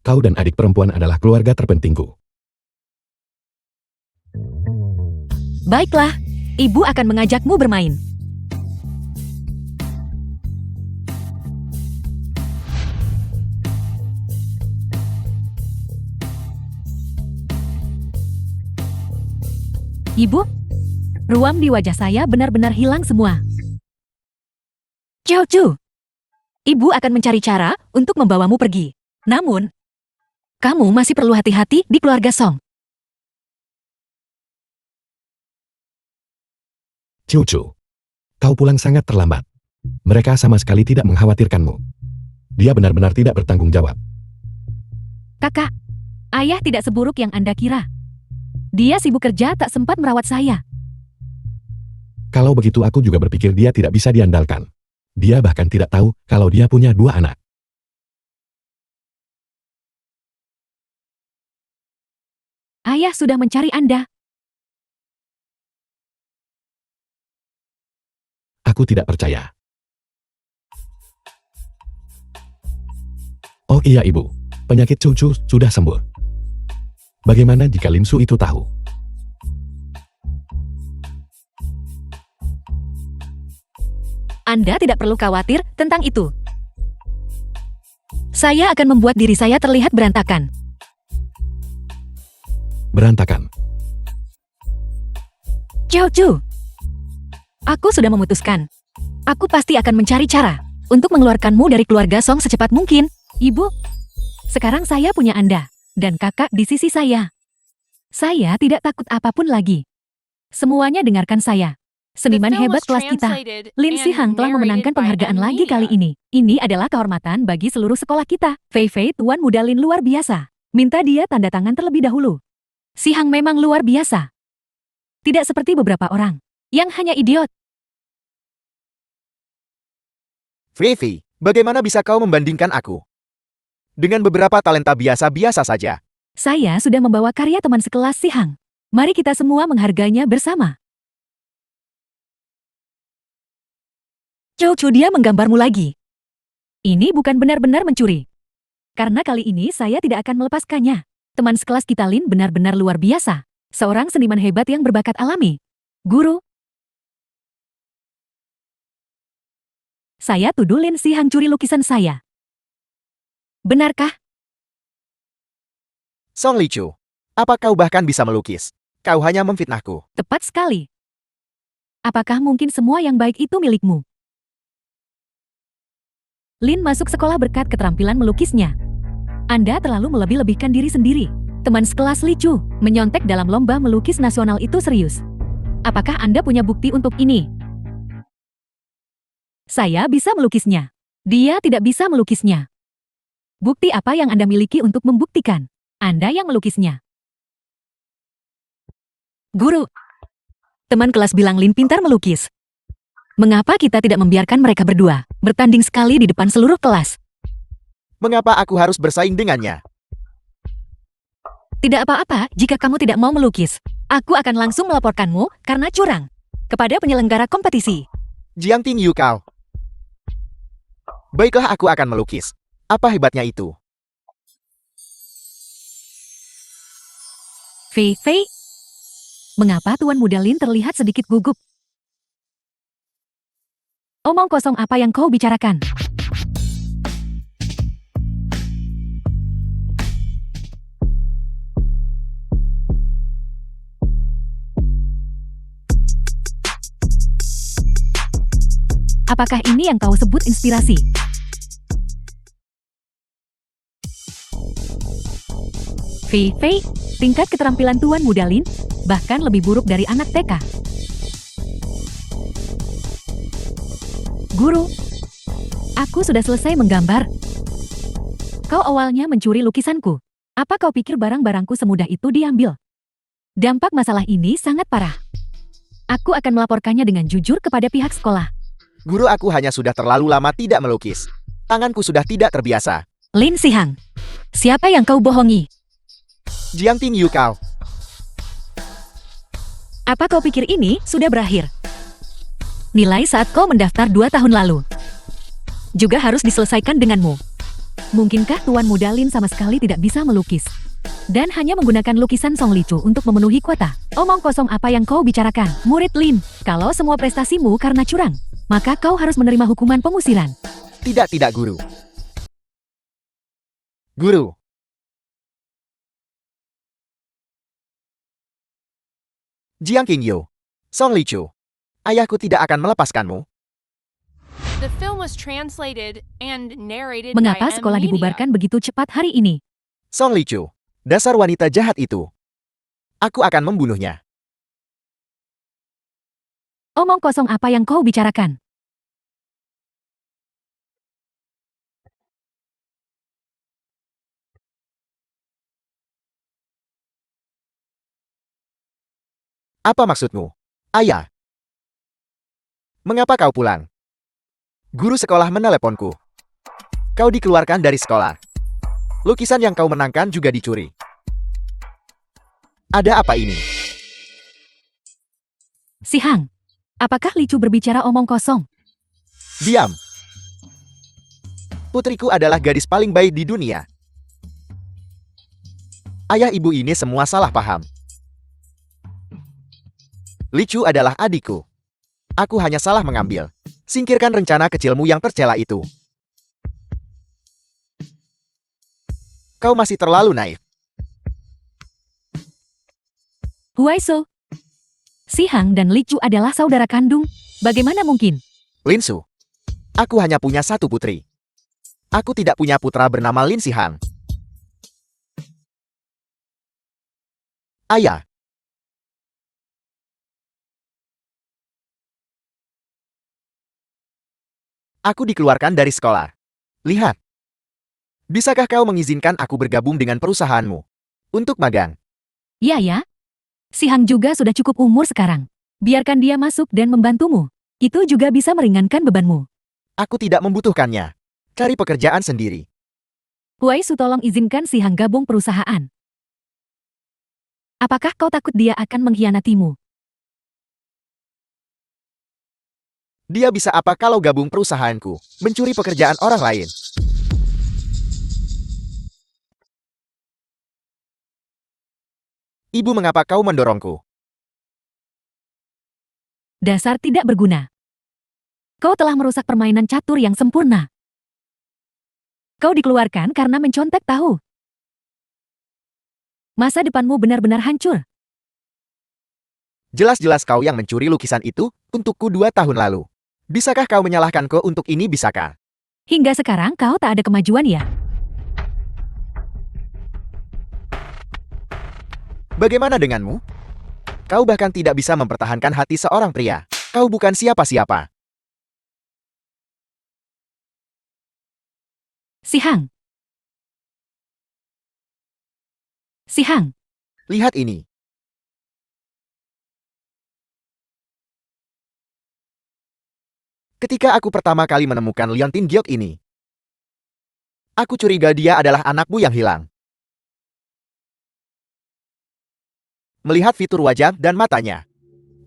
Kau dan adik perempuan adalah keluarga terpentingku. Baiklah, ibu akan mengajakmu bermain. Ibu, ruam di wajah saya benar-benar hilang semua. Ciao. Ibu akan mencari cara untuk membawamu pergi. Namun, kamu masih perlu hati-hati di keluarga Song. Cucu, kau pulang sangat terlambat. Mereka sama sekali tidak mengkhawatirkanmu. Dia benar-benar tidak bertanggung jawab. Kakak, ayah tidak seburuk yang Anda kira. Dia sibuk kerja tak sempat merawat saya. Kalau begitu aku juga berpikir dia tidak bisa diandalkan. Dia bahkan tidak tahu kalau dia punya 2 anak. Ayah sudah mencari Anda. Aku tidak percaya. Oh iya ibu, penyakit cucu sudah sembuh. Bagaimana jika Lin Su itu tahu? Anda tidak perlu khawatir tentang itu. Saya akan membuat diri saya terlihat berantakan. Berantakan. Ciao. Aku sudah memutuskan. Aku pasti akan mencari cara untuk mengeluarkanmu dari keluarga Song secepat mungkin. Ibu, sekarang saya punya Anda dan kakak di sisi saya. Saya tidak takut apapun lagi. Semuanya dengarkan saya. Seniman hebat kelas kita, Lin Sihang telah memenangkan penghargaan lagi kali ini. Ini adalah kehormatan bagi seluruh sekolah kita. Fei Fei, tuan muda Lin luar biasa. Minta dia tanda tangan terlebih dahulu. Sihang memang luar biasa. Tidak seperti beberapa orang yang hanya idiot. Fei, bagaimana bisa kau membandingkan aku dengan beberapa talenta biasa-biasa saja? Saya sudah membawa karya teman sekelas Sihang. Mari kita semua menghargainya bersama. Cucu dia menggambarmu lagi. Ini bukan benar-benar mencuri. Karena kali ini saya tidak akan melepaskannya. Teman sekelas kita Lin benar-benar luar biasa. Seorang seniman hebat yang berbakat alami. Guru, saya tuduh Lin Sihang curi lukisan saya. Benarkah? Song Lichu, apa kau bahkan bisa melukis? Kau hanya memfitnahku. Tepat sekali. Apakah mungkin semua yang baik itu milikmu? Lin masuk sekolah berkat keterampilan melukisnya. Anda terlalu melebih-lebihkan diri sendiri. Teman sekelas Li Chu menyontek dalam lomba melukis nasional itu serius. Apakah Anda punya bukti untuk ini? Saya bisa melukisnya. Dia tidak bisa melukisnya. Bukti apa yang Anda miliki untuk membuktikan? Anda yang melukisnya. Guru. Teman kelas bilang Lin pintar melukis. Mengapa kita tidak membiarkan mereka berdua bertanding sekali di depan seluruh kelas? Mengapa aku harus bersaing dengannya? Tidak apa-apa jika kamu tidak mau melukis. Aku akan langsung melaporkanmu karena curang kepada penyelenggara kompetisi. Jiang Ting Yu kau. Baiklah, aku akan melukis. Apa hebatnya itu? Fei Fei, mengapa Tuan Muda Lin terlihat sedikit gugup? Omong kosong apa yang kau bicarakan? Apakah ini yang kau sebut inspirasi? Fei Fei, tingkat keterampilan Tuan Muda Lin bahkan lebih buruk dari anak TK. Guru, aku sudah selesai menggambar. Kau awalnya mencuri lukisanku. Apa kau pikir barang-barangku semudah itu diambil? Dampak masalah ini sangat parah. Aku akan melaporkannya dengan jujur kepada pihak sekolah. Guru, aku hanya sudah terlalu lama tidak melukis. Tanganku sudah tidak terbiasa. Lin Sihang, siapa yang kau bohongi? Jiang Ting Yu kau. Apa kau pikir ini sudah berakhir? Nilai saat kau mendaftar 2 tahun lalu juga harus diselesaikan denganmu. Mungkinkah Tuan Muda Lin sama sekali tidak bisa melukis dan hanya menggunakan lukisan Song Li Chu untuk memenuhi kuota? Omong kosong apa yang kau bicarakan, murid Lin? Kalau semua prestasimu karena curang, maka kau harus menerima hukuman pengusiran. Tidak, guru. Guru. Jiang Qingyu, Song Li Chu, ayahku tidak akan melepaskanmu. The film was translated and narrated Mengapa by sekolah M-Media. dibubarkan begitu cepat hari ini? Song Li Chu, dasar wanita jahat itu. Aku akan membunuhnya. Omong kosong apa yang kau bicarakan? Apa maksudmu? Ayah. Mengapa kau pulang? Guru sekolah meneleponku. Kau dikeluarkan dari sekolah. Lukisan yang kau menangkan juga dicuri. Ada apa ini? Sihang, apakah Li Chu berbicara omong kosong? Diam. Putriku adalah gadis paling baik di dunia. Ayah ibu ini semua salah paham. Li Chu adalah adikku. Aku hanya salah mengambil. Singkirkan rencana kecilmu yang tercela itu. Kau masih terlalu naif. Huaiso, Sihang dan Li Chu adalah saudara kandung. Bagaimana mungkin? Lin Su, aku hanya punya satu putri. Aku tidak punya putra bernama Lin Sihang. Ayah. Aku dikeluarkan dari sekolah. Lihat. Bisakah kau mengizinkan aku bergabung dengan perusahaanmu? Untuk magang. Ya ya. Sihang juga sudah cukup umur sekarang. Biarkan dia masuk dan membantumu. Itu juga bisa meringankan bebanmu. Aku tidak membutuhkannya. Cari pekerjaan sendiri. Huaisu, tolong izinkan Sihang gabung perusahaan. Apakah kau takut dia akan mengkhianatimu? Dia bisa apa kalau gabung perusahaanku? Mencuri pekerjaan orang lain. Ibu, mengapa kau mendorongku? Dasar tidak berguna. Kau telah merusak permainan catur yang sempurna. Kau dikeluarkan karena mencontek tahu. Masa depanmu benar-benar hancur. Jelas-jelas kau yang mencuri lukisan itu untukku 2 tahun lalu. Bisakah kau menyalahkanku untuk ini, bisakah? Hingga sekarang kau tak ada kemajuan ya? Bagaimana denganmu? Kau bahkan tidak bisa mempertahankan hati seorang pria. Kau bukan siapa-siapa. Si Hang. Si Hang. Lihat ini. Ketika aku pertama kali menemukan Liontin Giok ini, aku curiga dia adalah anakmu yang hilang. Melihat fitur wajah dan matanya,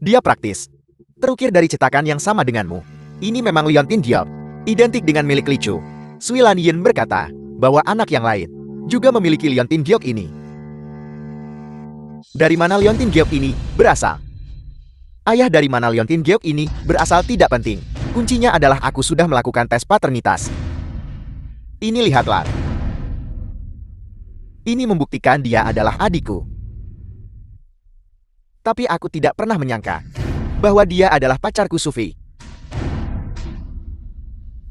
dia praktis. Terukir dari cetakan yang sama denganmu. Ini memang Liontin Giok, identik dengan milik Li Chu. Sui Lan Yin berkata bahwa anak yang lain juga memiliki Liontin Giok ini. Dari mana Liontin Giok ini berasal? Ayah dari mana Liontin Giok ini berasal tidak penting. Kuncinya adalah aku sudah melakukan tes paternitas. Ini lihatlah. Ini membuktikan dia adalah adikku. Tapi aku tidak pernah menyangka bahwa dia adalah pacarku Sufi.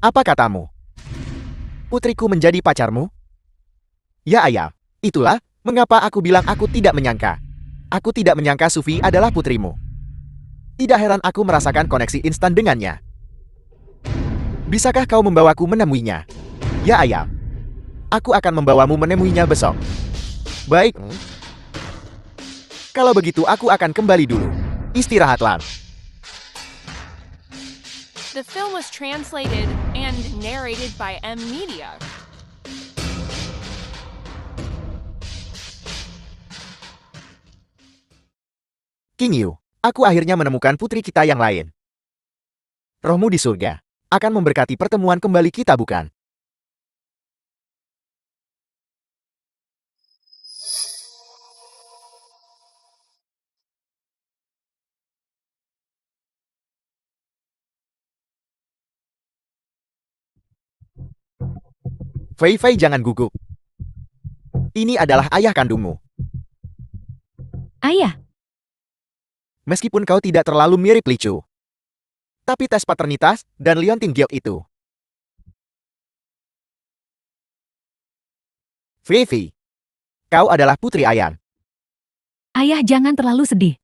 Apa katamu? Putriku menjadi pacarmu? Ya ayah, itulah mengapa aku bilang aku tidak menyangka. Aku tidak menyangka Sufi adalah putrimu. Tidak heran aku merasakan koneksi instan dengannya. Bisakah kau membawaku menemuinya? Ya ayah, aku akan membawamu menemuinya besok. Baik. Kalau begitu aku akan kembali dulu. Istirahatlah. The film was translated and narrated by M Media. King Yu, aku akhirnya menemukan putri kita yang lain. Rohmu di surga akan memberkati pertemuan kembali kita, bukan? Fei Fei, jangan gugup. Ini adalah ayah kandungmu. Ayah. Meskipun kau tidak terlalu mirip Li Chu, tapi tes paternitas dan Liontin Giok itu. Fei Fei, kau adalah putri Ayan. Ayah jangan terlalu sedih.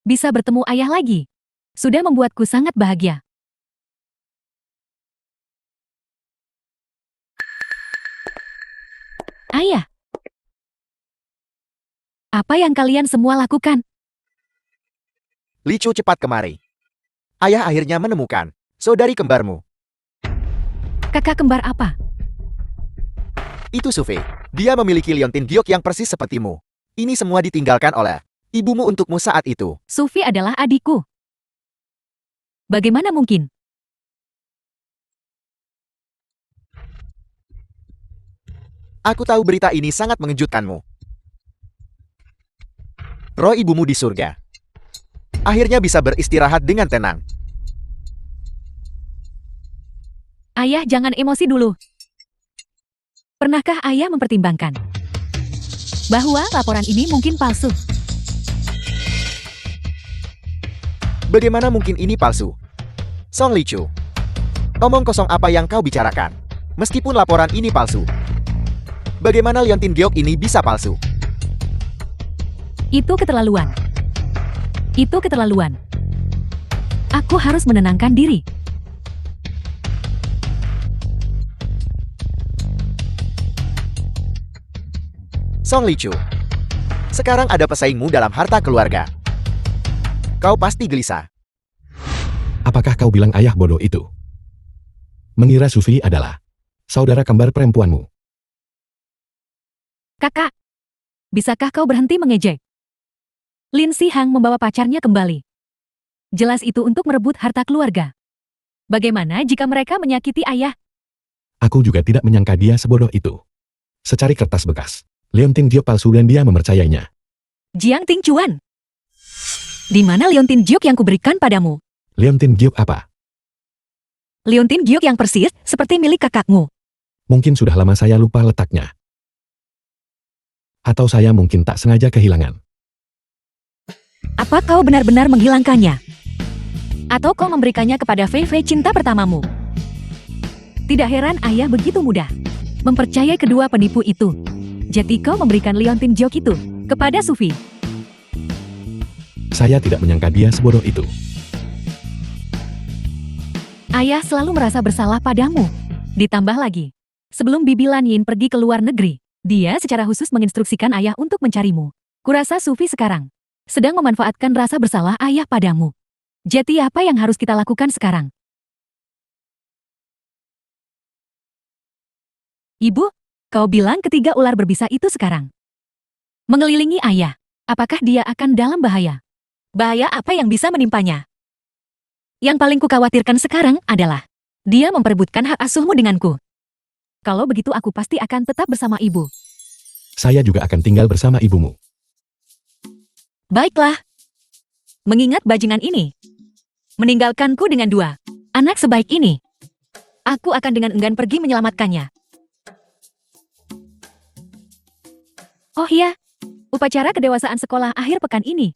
Bisa bertemu ayah lagi. Sudah membuatku sangat bahagia. Ayah. Apa yang kalian semua lakukan? Li Chu, cepat kemari. Ayah akhirnya menemukan saudari kembarmu. Kakak kembar apa? Itu Sufi. Dia memiliki Liontin Giok yang persis sepertimu. Ini semua ditinggalkan oleh ibumu untukmu saat itu. Sufi adalah adikku. Bagaimana mungkin? Aku tahu berita ini sangat mengejutkanmu. Roh ibumu di surga akhirnya bisa beristirahat dengan tenang. Ayah jangan emosi dulu. Pernahkah ayah mempertimbangkan bahwa laporan ini mungkin palsu? Bagaimana mungkin ini palsu? Song Li Chu, omong kosong apa yang kau bicarakan? Meskipun laporan ini palsu, bagaimana Liontin Giok ini bisa palsu? Itu keterlaluan. Itu keterlaluan. Aku harus menenangkan diri. Song Li Chu, sekarang ada pesaingmu dalam harta keluarga. Kau pasti gelisah. Apakah kau bilang ayah bodoh itu? Mengira Sufi adalah saudara kembar perempuanmu. Kakak, bisakah kau berhenti mengejek? Lin Si Hang membawa pacarnya kembali. Jelas itu untuk merebut harta keluarga. Bagaimana jika mereka menyakiti ayah? Aku juga tidak menyangka dia sebodoh itu. Secari kertas bekas, Liontin Giok palsu dan dia mempercayainya. Jiang Ting Chuan. Di mana Liontin Giok yang kuberikan padamu? Liontin Giok apa? Liontin Giok yang persis seperti milik kakakmu. Mungkin sudah lama saya lupa letaknya. Atau saya mungkin tak sengaja kehilangan. Apa kau benar-benar menghilangkannya? Atau kau memberikannya kepada Fei Fei cinta pertamamu? Tidak heran ayah begitu mudah mempercayai kedua penipu itu. Jadi kau memberikan liontin joke itu kepada Sufi. Saya tidak menyangka dia sebodoh itu. Ayah selalu merasa bersalah padamu. Ditambah lagi, sebelum Bibi Lan Yin pergi ke luar negeri, dia secara khusus menginstruksikan ayah untuk mencarimu. Kurasa Sufi sekarang sedang memanfaatkan rasa bersalah ayah padamu. Jadi apa yang harus kita lakukan sekarang? Ibu, kau bilang ketiga ular berbisa itu sekarang mengelilingi ayah. Apakah dia akan dalam bahaya? Bahaya apa yang bisa menimpanya? Yang paling kukhawatirkan sekarang adalah dia memperebutkan hak asuhmu denganku. Kalau begitu aku pasti akan tetap bersama ibu. Saya juga akan tinggal bersama ibumu. Baiklah. Mengingat bajingan ini meninggalkanku dengan 2 anak sebaik ini, aku akan dengan enggan pergi menyelamatkannya. Oh iya, upacara kedewasaan sekolah akhir pekan ini.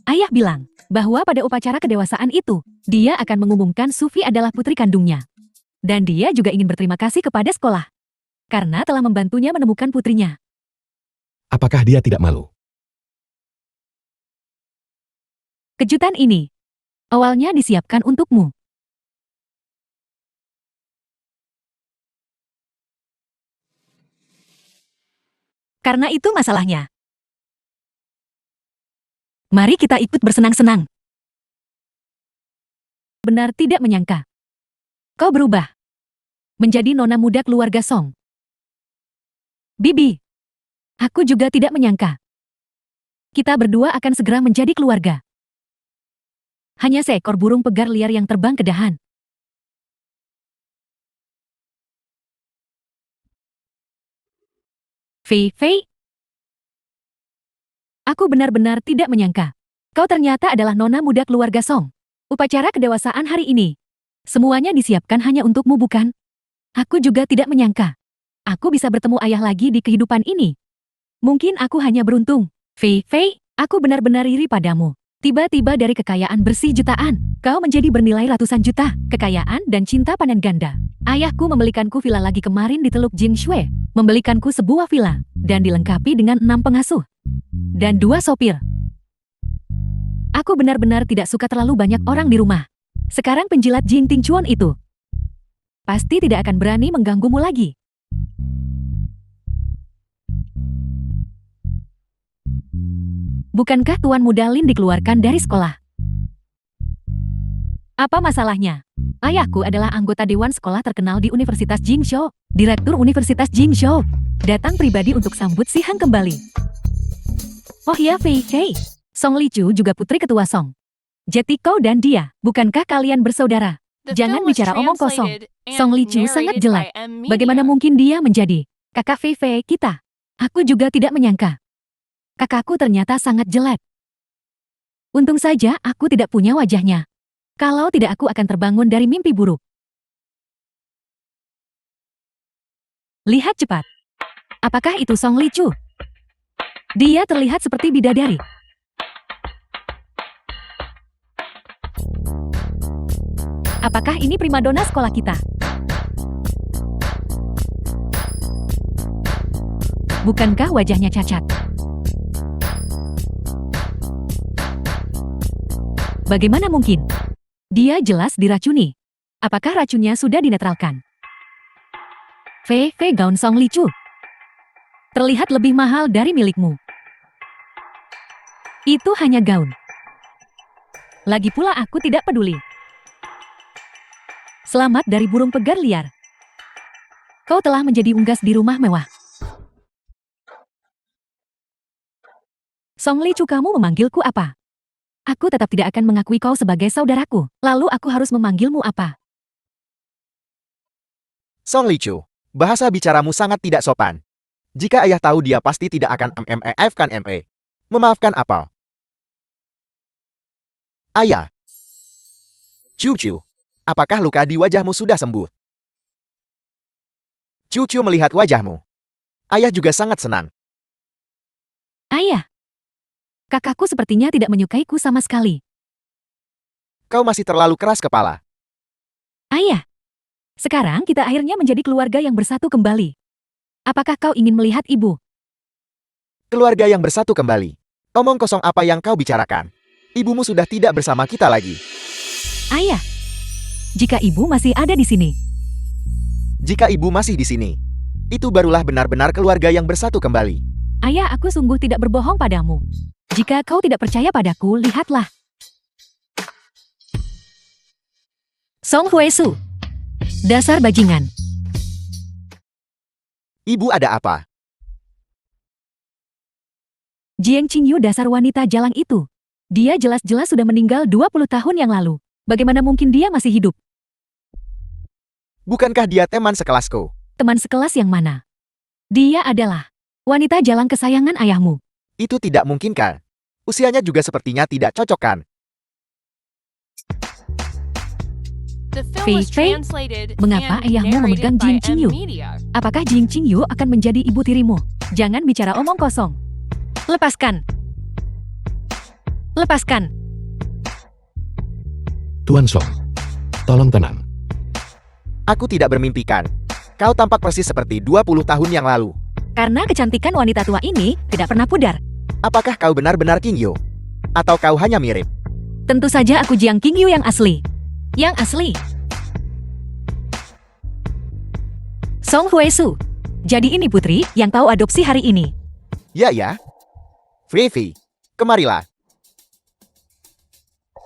Ayah bilang bahwa pada upacara kedewasaan itu, dia akan mengumumkan Sufi adalah putri kandungnya. Dan dia juga ingin berterima kasih kepada sekolah karena telah membantunya menemukan putrinya. Apakah dia tidak malu? Kejutan ini awalnya disiapkan untukmu. Karena itu masalahnya. Mari kita ikut bersenang-senang. Benar tidak menyangka. Kau berubah menjadi nona muda keluarga Song. Bibi, aku juga tidak menyangka. Kita berdua akan segera menjadi keluarga. Hanya seekor burung pegar liar yang terbang ke dahan. Fei Fei, aku benar-benar tidak menyangka. Kau ternyata adalah nona muda keluarga Song. Upacara kedewasaan hari ini, semuanya disiapkan hanya untukmu bukan? Aku juga tidak menyangka. Aku bisa bertemu ayah lagi di kehidupan ini. Mungkin aku hanya beruntung. Fei Fei, aku benar-benar iri padamu. Tiba-tiba dari kekayaan bersih jutaan, kau menjadi bernilai ratusan juta, kekayaan dan cinta panen ganda. Ayahku membelikanku villa lagi kemarin di Teluk Jingshui, membelikanku sebuah villa, dan dilengkapi dengan 6 pengasuh. Dan 2 sopir. Aku benar-benar tidak suka terlalu banyak orang di rumah. Sekarang penjilat Jing Ting Chuan itu pasti tidak akan berani mengganggumu lagi. Bukankah Tuan Muda Lin dikeluarkan dari sekolah? Apa masalahnya? Ayahku adalah anggota dewan sekolah terkenal di Universitas Jingzhou, Direktur Universitas Jingzhou. Datang pribadi untuk sambut si Hang kembali. Oh ya Fei Fei, Song Lichu juga putri ketua Song. Jadi kau dan dia, bukankah kalian bersaudara? Jangan bicara omong kosong. Song Lichu sangat jelek. Bagaimana mungkin dia menjadi kakak Fei Fei kita? Aku juga tidak menyangka. Kakakku ternyata sangat jelek. Untung saja aku tidak punya wajahnya. Kalau tidak aku akan terbangun dari mimpi buruk. Lihat cepat. Apakah itu Song Lichu? Dia terlihat seperti bidadari. Apakah ini primadona sekolah kita? Bukankah wajahnya cacat? Bagaimana mungkin? Dia jelas diracuni. Apakah racunnya sudah dinetralkan? Fei Fei gaun Song Lichu terlihat lebih mahal dari milikmu. Itu hanya gaun. Lagi pula aku tidak peduli. Selamat dari burung pegar liar. Kau telah menjadi unggas di rumah mewah. Song Lichu, kamu memanggilku apa? Aku tetap tidak akan mengakui kau sebagai saudaraku. Lalu aku harus memanggilmu apa? Song Lichu, bahasa bicaramu sangat tidak sopan. Jika ayah tahu dia pasti tidak akan memaafkan ME. Memaafkan apa? Ayah. Cucu, apakah luka di wajahmu sudah sembuh? Cucu melihat wajahmu. Ayah juga sangat senang. Ayah. Kakakku sepertinya tidak menyukaiku sama sekali. Kau masih terlalu keras kepala. Ayah, sekarang kita akhirnya menjadi keluarga yang bersatu kembali. Apakah kau ingin melihat ibu? Keluarga yang bersatu kembali. Omong kosong apa yang kau bicarakan? Ibumu sudah tidak bersama kita lagi. Ayah, jika ibu masih ada di sini, Jika ibu masih di sini, itu barulah benar-benar keluarga yang bersatu kembali. ayah, aku sungguh tidak berbohong padamu. Jika kau tidak percaya padaku, lihatlah. Song Huesu, dasar bajingan. Ibu ada apa? Jiang Qingyu, dasar wanita jalang itu. Dia jelas-jelas sudah meninggal 20 tahun yang lalu. Bagaimana mungkin dia masih hidup? Bukankah dia teman sekelasku? Teman sekelas yang mana? Dia adalah wanita jalang kesayangan ayahmu. Itu tidak mungkin kan? Usianya juga sepertinya tidak cocok kan? The film Fei was Fei, translated mengapa and ayahmu memegang narrated by Jing Qingyu? M-Media. Apakah Jiang Qingyu akan menjadi ibu tirimu? Jangan bicara omong kosong. Lepaskan. Lepaskan. Tuan Song, tolong tenang. Aku tidak bermimpikan. Kau tampak persis seperti 20 tahun yang lalu. Karena kecantikan wanita tua ini tidak pernah pudar. Apakah kau benar-benar Qingyu? Atau kau hanya mirip? Tentu saja aku Jiang Qingyu yang asli. Yang asli. Song Huesu. Jadi ini putri yang kau adopsi hari ini. Ya. Fei, kemarilah.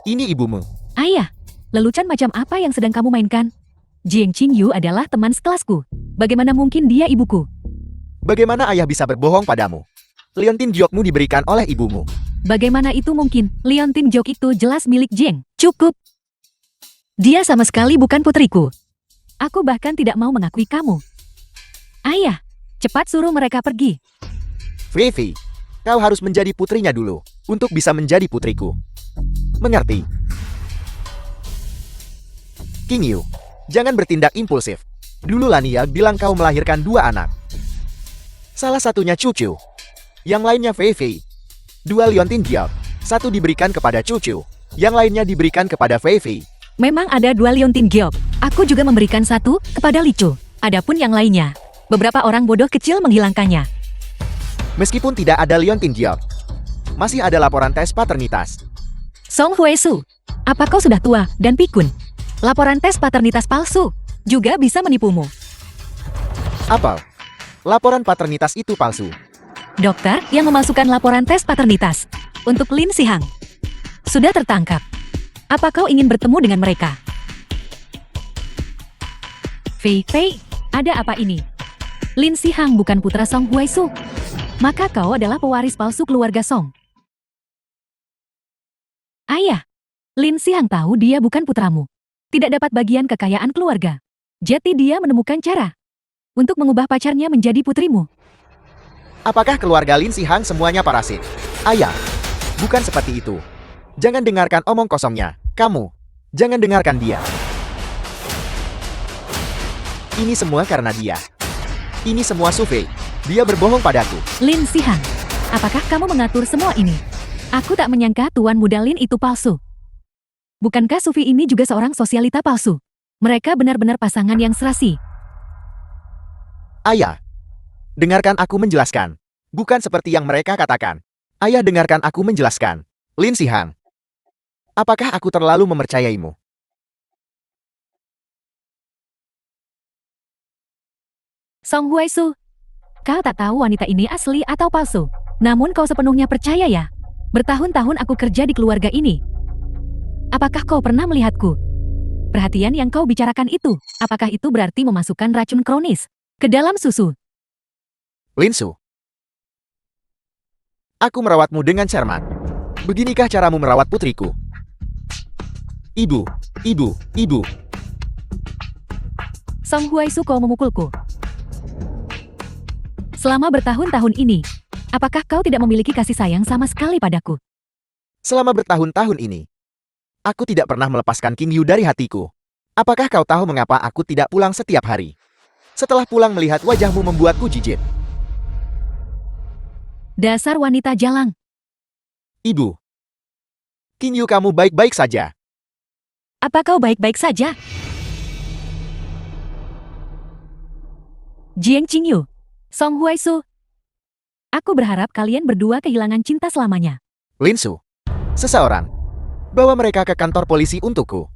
Ini ibumu. Ayah, lelucon macam apa yang sedang kamu mainkan? Jiang Qingyu adalah teman sekelasku. Bagaimana mungkin dia ibuku? Bagaimana ayah bisa berbohong padamu? Liontin Jokmu diberikan oleh ibumu. Bagaimana itu mungkin? Liontin Jok itu jelas milik Jiang. Cukup. Dia sama sekali bukan putriku. Aku bahkan tidak mau mengakui kamu. Ayah, cepat suruh mereka pergi. Fei, kau harus menjadi putrinya dulu, untuk bisa menjadi putriku. Mengerti? Qingyu, jangan bertindak impulsif. Dulu Lania bilang kau melahirkan 2 anak. Salah satunya Cucu. Yang lainnya Fei. 2 Liontin Jiao. 1 diberikan kepada Cucu. Yang lainnya diberikan kepada Fei. Memang ada 2 Liontin Giok. Aku juga memberikan 1 kepada Licu. Adapun yang lainnya, beberapa orang bodoh kecil menghilangkannya. Meskipun tidak ada Liontin Jiao, masih ada laporan tes paternitas. Song Huesu, apa kau sudah tua dan pikun? Laporan tes paternitas palsu juga bisa menipumu. Apa? Laporan paternitas itu palsu. Dokter yang memasukkan laporan tes paternitas untuk Lin Sihang sudah tertangkap. Apa kau ingin bertemu dengan mereka? Fei, ada apa ini? Lin Sihang bukan putra Song Huesu. Maka kau adalah pewaris palsu keluarga Song. Ayah, Lin Sihang tahu dia bukan putramu. Tidak dapat bagian kekayaan keluarga. Jadi dia menemukan cara untuk mengubah pacarnya menjadi putrimu. Apakah keluarga Lin Sihang semuanya parasit? Ayah, bukan seperti itu. Jangan dengarkan omong kosongnya. Kamu, jangan dengarkan dia. Ini semua karena dia. Ini semua Sufei. Dia berbohong padaku. Lin Sihang, apakah kamu mengatur semua ini? Aku tak menyangka Tuan Muda Lin itu palsu. Bukankah Sufi ini juga seorang sosialita palsu? Mereka benar-benar pasangan yang serasi. Ayah, dengarkan aku menjelaskan. Bukan seperti yang mereka katakan. Ayah, dengarkan aku menjelaskan. Lin Sihang, apakah aku terlalu mempercayaimu? Song Huesu, kau tak tahu wanita ini asli atau palsu. Namun kau sepenuhnya percaya ya? Bertahun-tahun aku kerja di keluarga ini. Apakah kau pernah melihatku? Perhatian yang kau bicarakan itu, apakah itu berarti memasukkan racun kronis ke dalam susu? Lin Su, aku merawatmu dengan cermat. Beginikah caramu merawat putriku? Ibu. Song Huesu, kau memukulku. Selama bertahun-tahun ini, apakah kau tidak memiliki kasih sayang sama sekali padaku? Selama bertahun-tahun ini, aku tidak pernah melepaskan Qingyu dari hatiku. Apakah kau tahu mengapa aku tidak pulang setiap hari? Setelah pulang melihat wajahmu membuatku jijik. Dasar wanita jalang. Ibu, Qingyu kamu baik-baik saja. Apa kau baik-baik saja? Jiang Qingyu, Song Huaisu. Aku berharap kalian berdua kehilangan cinta selamanya. Lin Su. Seseorang. Bawa mereka ke kantor polisi untukku.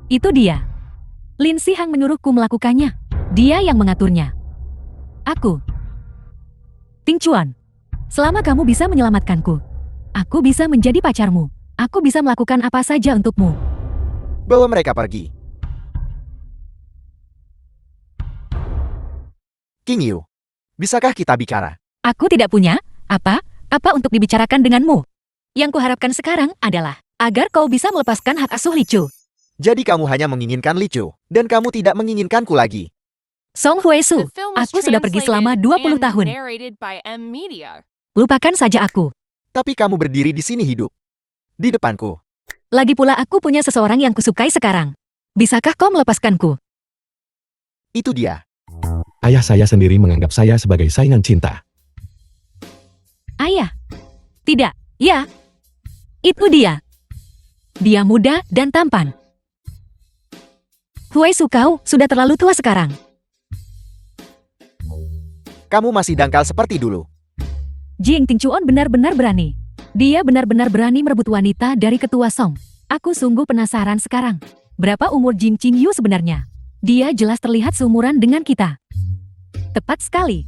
Itu dia. Lin Sihang menyuruhku melakukannya. Dia yang mengaturnya. Aku. Ting Chuan. Selama kamu bisa menyelamatkanku, aku bisa menjadi pacarmu. Aku bisa melakukan apa saja untukmu. Bawa mereka pergi. King Yu, bisakah kita bicara? Aku tidak punya apa untuk dibicarakan denganmu. Yang kuharapkan sekarang adalah agar kau bisa melepaskan hak asuh Li Chu. Jadi kamu hanya menginginkan Li Chu, dan kamu tidak menginginkanku lagi. Song Huaisu, The film was aku sudah pergi selama translated 20 and tahun. narrated by M Media. Lupakan saja aku. Tapi kamu berdiri di sini hidup. Di depanku. Lagi pula aku punya seseorang yang kusukai sekarang. Bisakah kau melepaskanku? Itu dia. Ayah saya sendiri menganggap saya sebagai saingan cinta. Ayah. Tidak, ya. Itu dia. Dia muda dan tampan. Huaisu, kau sudah terlalu tua sekarang. Kamu masih dangkal seperti dulu. Jing Tingchuan benar-benar berani. Dia benar-benar berani merebut wanita dari ketua Song. Aku sungguh penasaran sekarang. Berapa umur Jing Qingyu sebenarnya? Dia jelas terlihat seumuran dengan kita. Tepat sekali.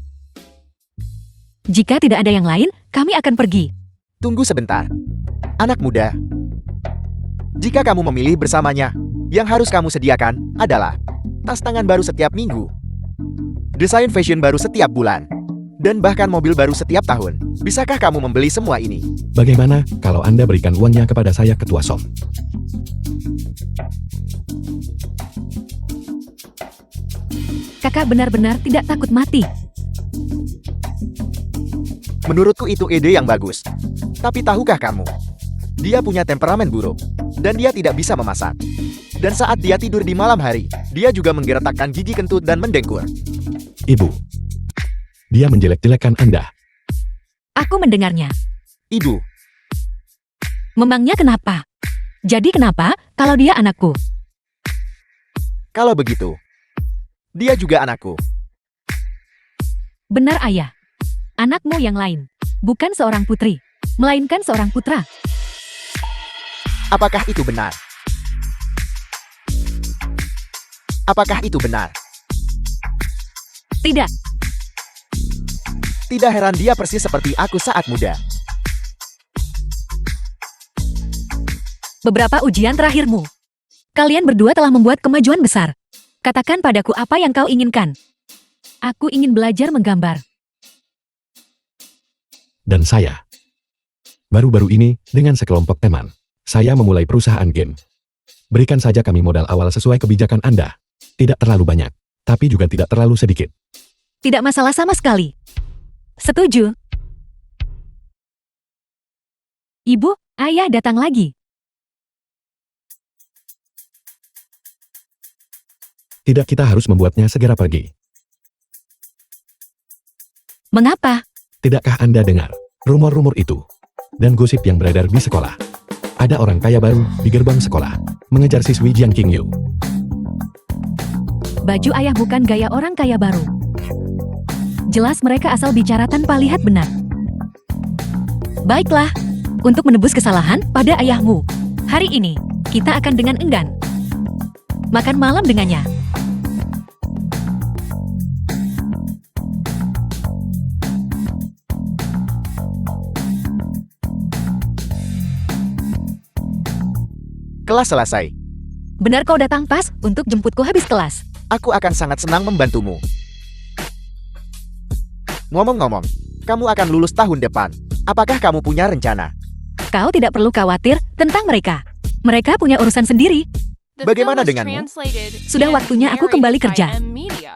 Jika tidak ada yang lain, kami akan pergi. Tunggu sebentar. Anak muda. Jika kamu memilih bersamanya, yang harus kamu sediakan adalah tas tangan baru setiap minggu, desain fashion baru setiap bulan, dan bahkan mobil baru setiap tahun. Bisakah kamu membeli semua ini? Bagaimana kalau Anda berikan uangnya kepada saya, Ketua Song? Kakak benar-benar tidak takut mati. Menurutku itu ide yang bagus. Tapi tahukah kamu? Dia punya temperamen buruk, dan dia tidak bisa memasak. Dan saat dia tidur di malam hari, dia juga menggeretakkan gigi kentut dan mendengkur. Ibu. Dia menjelek-jelekan Anda. Aku mendengarnya. Ibu, Memangnya kenapa? Jadi kenapa kalau dia anakku? kalau begitu, dia juga anakku. Benar, ayah. Anakmu yang lain. Bukan seorang putri, melainkan seorang putra. Apakah itu benar? Apakah itu benar? Tidak. Tidak heran dia persis seperti aku saat muda. Beberapa ujian terakhirmu. Kalian berdua telah membuat kemajuan besar. Katakan padaku apa yang kau inginkan. Aku ingin belajar menggambar. Dan saya. Baru-baru ini, dengan sekelompok teman, saya memulai perusahaan game. Berikan saja kami modal awal sesuai kebijakan Anda. Tidak terlalu banyak, tapi juga tidak terlalu sedikit. Tidak masalah sama sekali. Setuju. Ibu, ayah datang lagi. Tidak, kita harus membuatnya segera pergi. Mengapa? Tidakkah Anda dengar rumor-rumor itu? Dan gosip yang beredar di sekolah. Ada orang kaya baru di gerbang sekolah, mengejar siswi Jiang Qingyu. Baju ayah bukan gaya orang kaya baru. Jelas mereka asal bicara tanpa lihat benar. Baiklah, untuk menebus kesalahan pada ayahmu. Hari ini, kita akan dengan enggan makan malam dengannya. Kelas selesai. Benar kau datang pas untuk jemputku habis kelas. Aku akan sangat senang membantumu. Ngomong-ngomong, kamu akan lulus tahun depan. Apakah kamu punya rencana? Kau tidak perlu khawatir tentang mereka. Mereka punya urusan sendiri. The Bagaimana film was denganmu? translated Sudah and waktunya aku kembali narrated by kerja. M Media.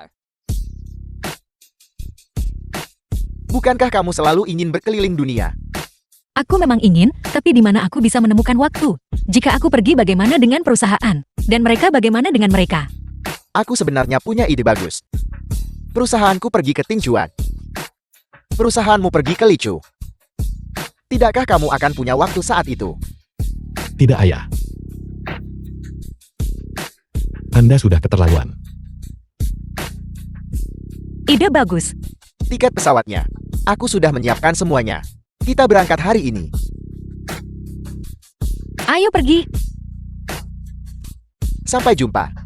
Bukankah kamu selalu ingin berkeliling dunia? Aku memang ingin, tapi di mana aku bisa menemukan waktu? Jika aku pergi, bagaimana dengan perusahaan? Dan mereka bagaimana dengan mereka? Aku sebenarnya punya ide bagus. Perusahaanku pergi ke Tingchuan. Perusahaanmu pergi ke Li Chu. Tidakkah kamu akan punya waktu saat itu? Tidak, Ayah. Anda sudah keterlaluan. Ide bagus. Tiket pesawatnya. Aku sudah menyiapkan semuanya. Kita berangkat hari ini. Ayo pergi. Sampai jumpa.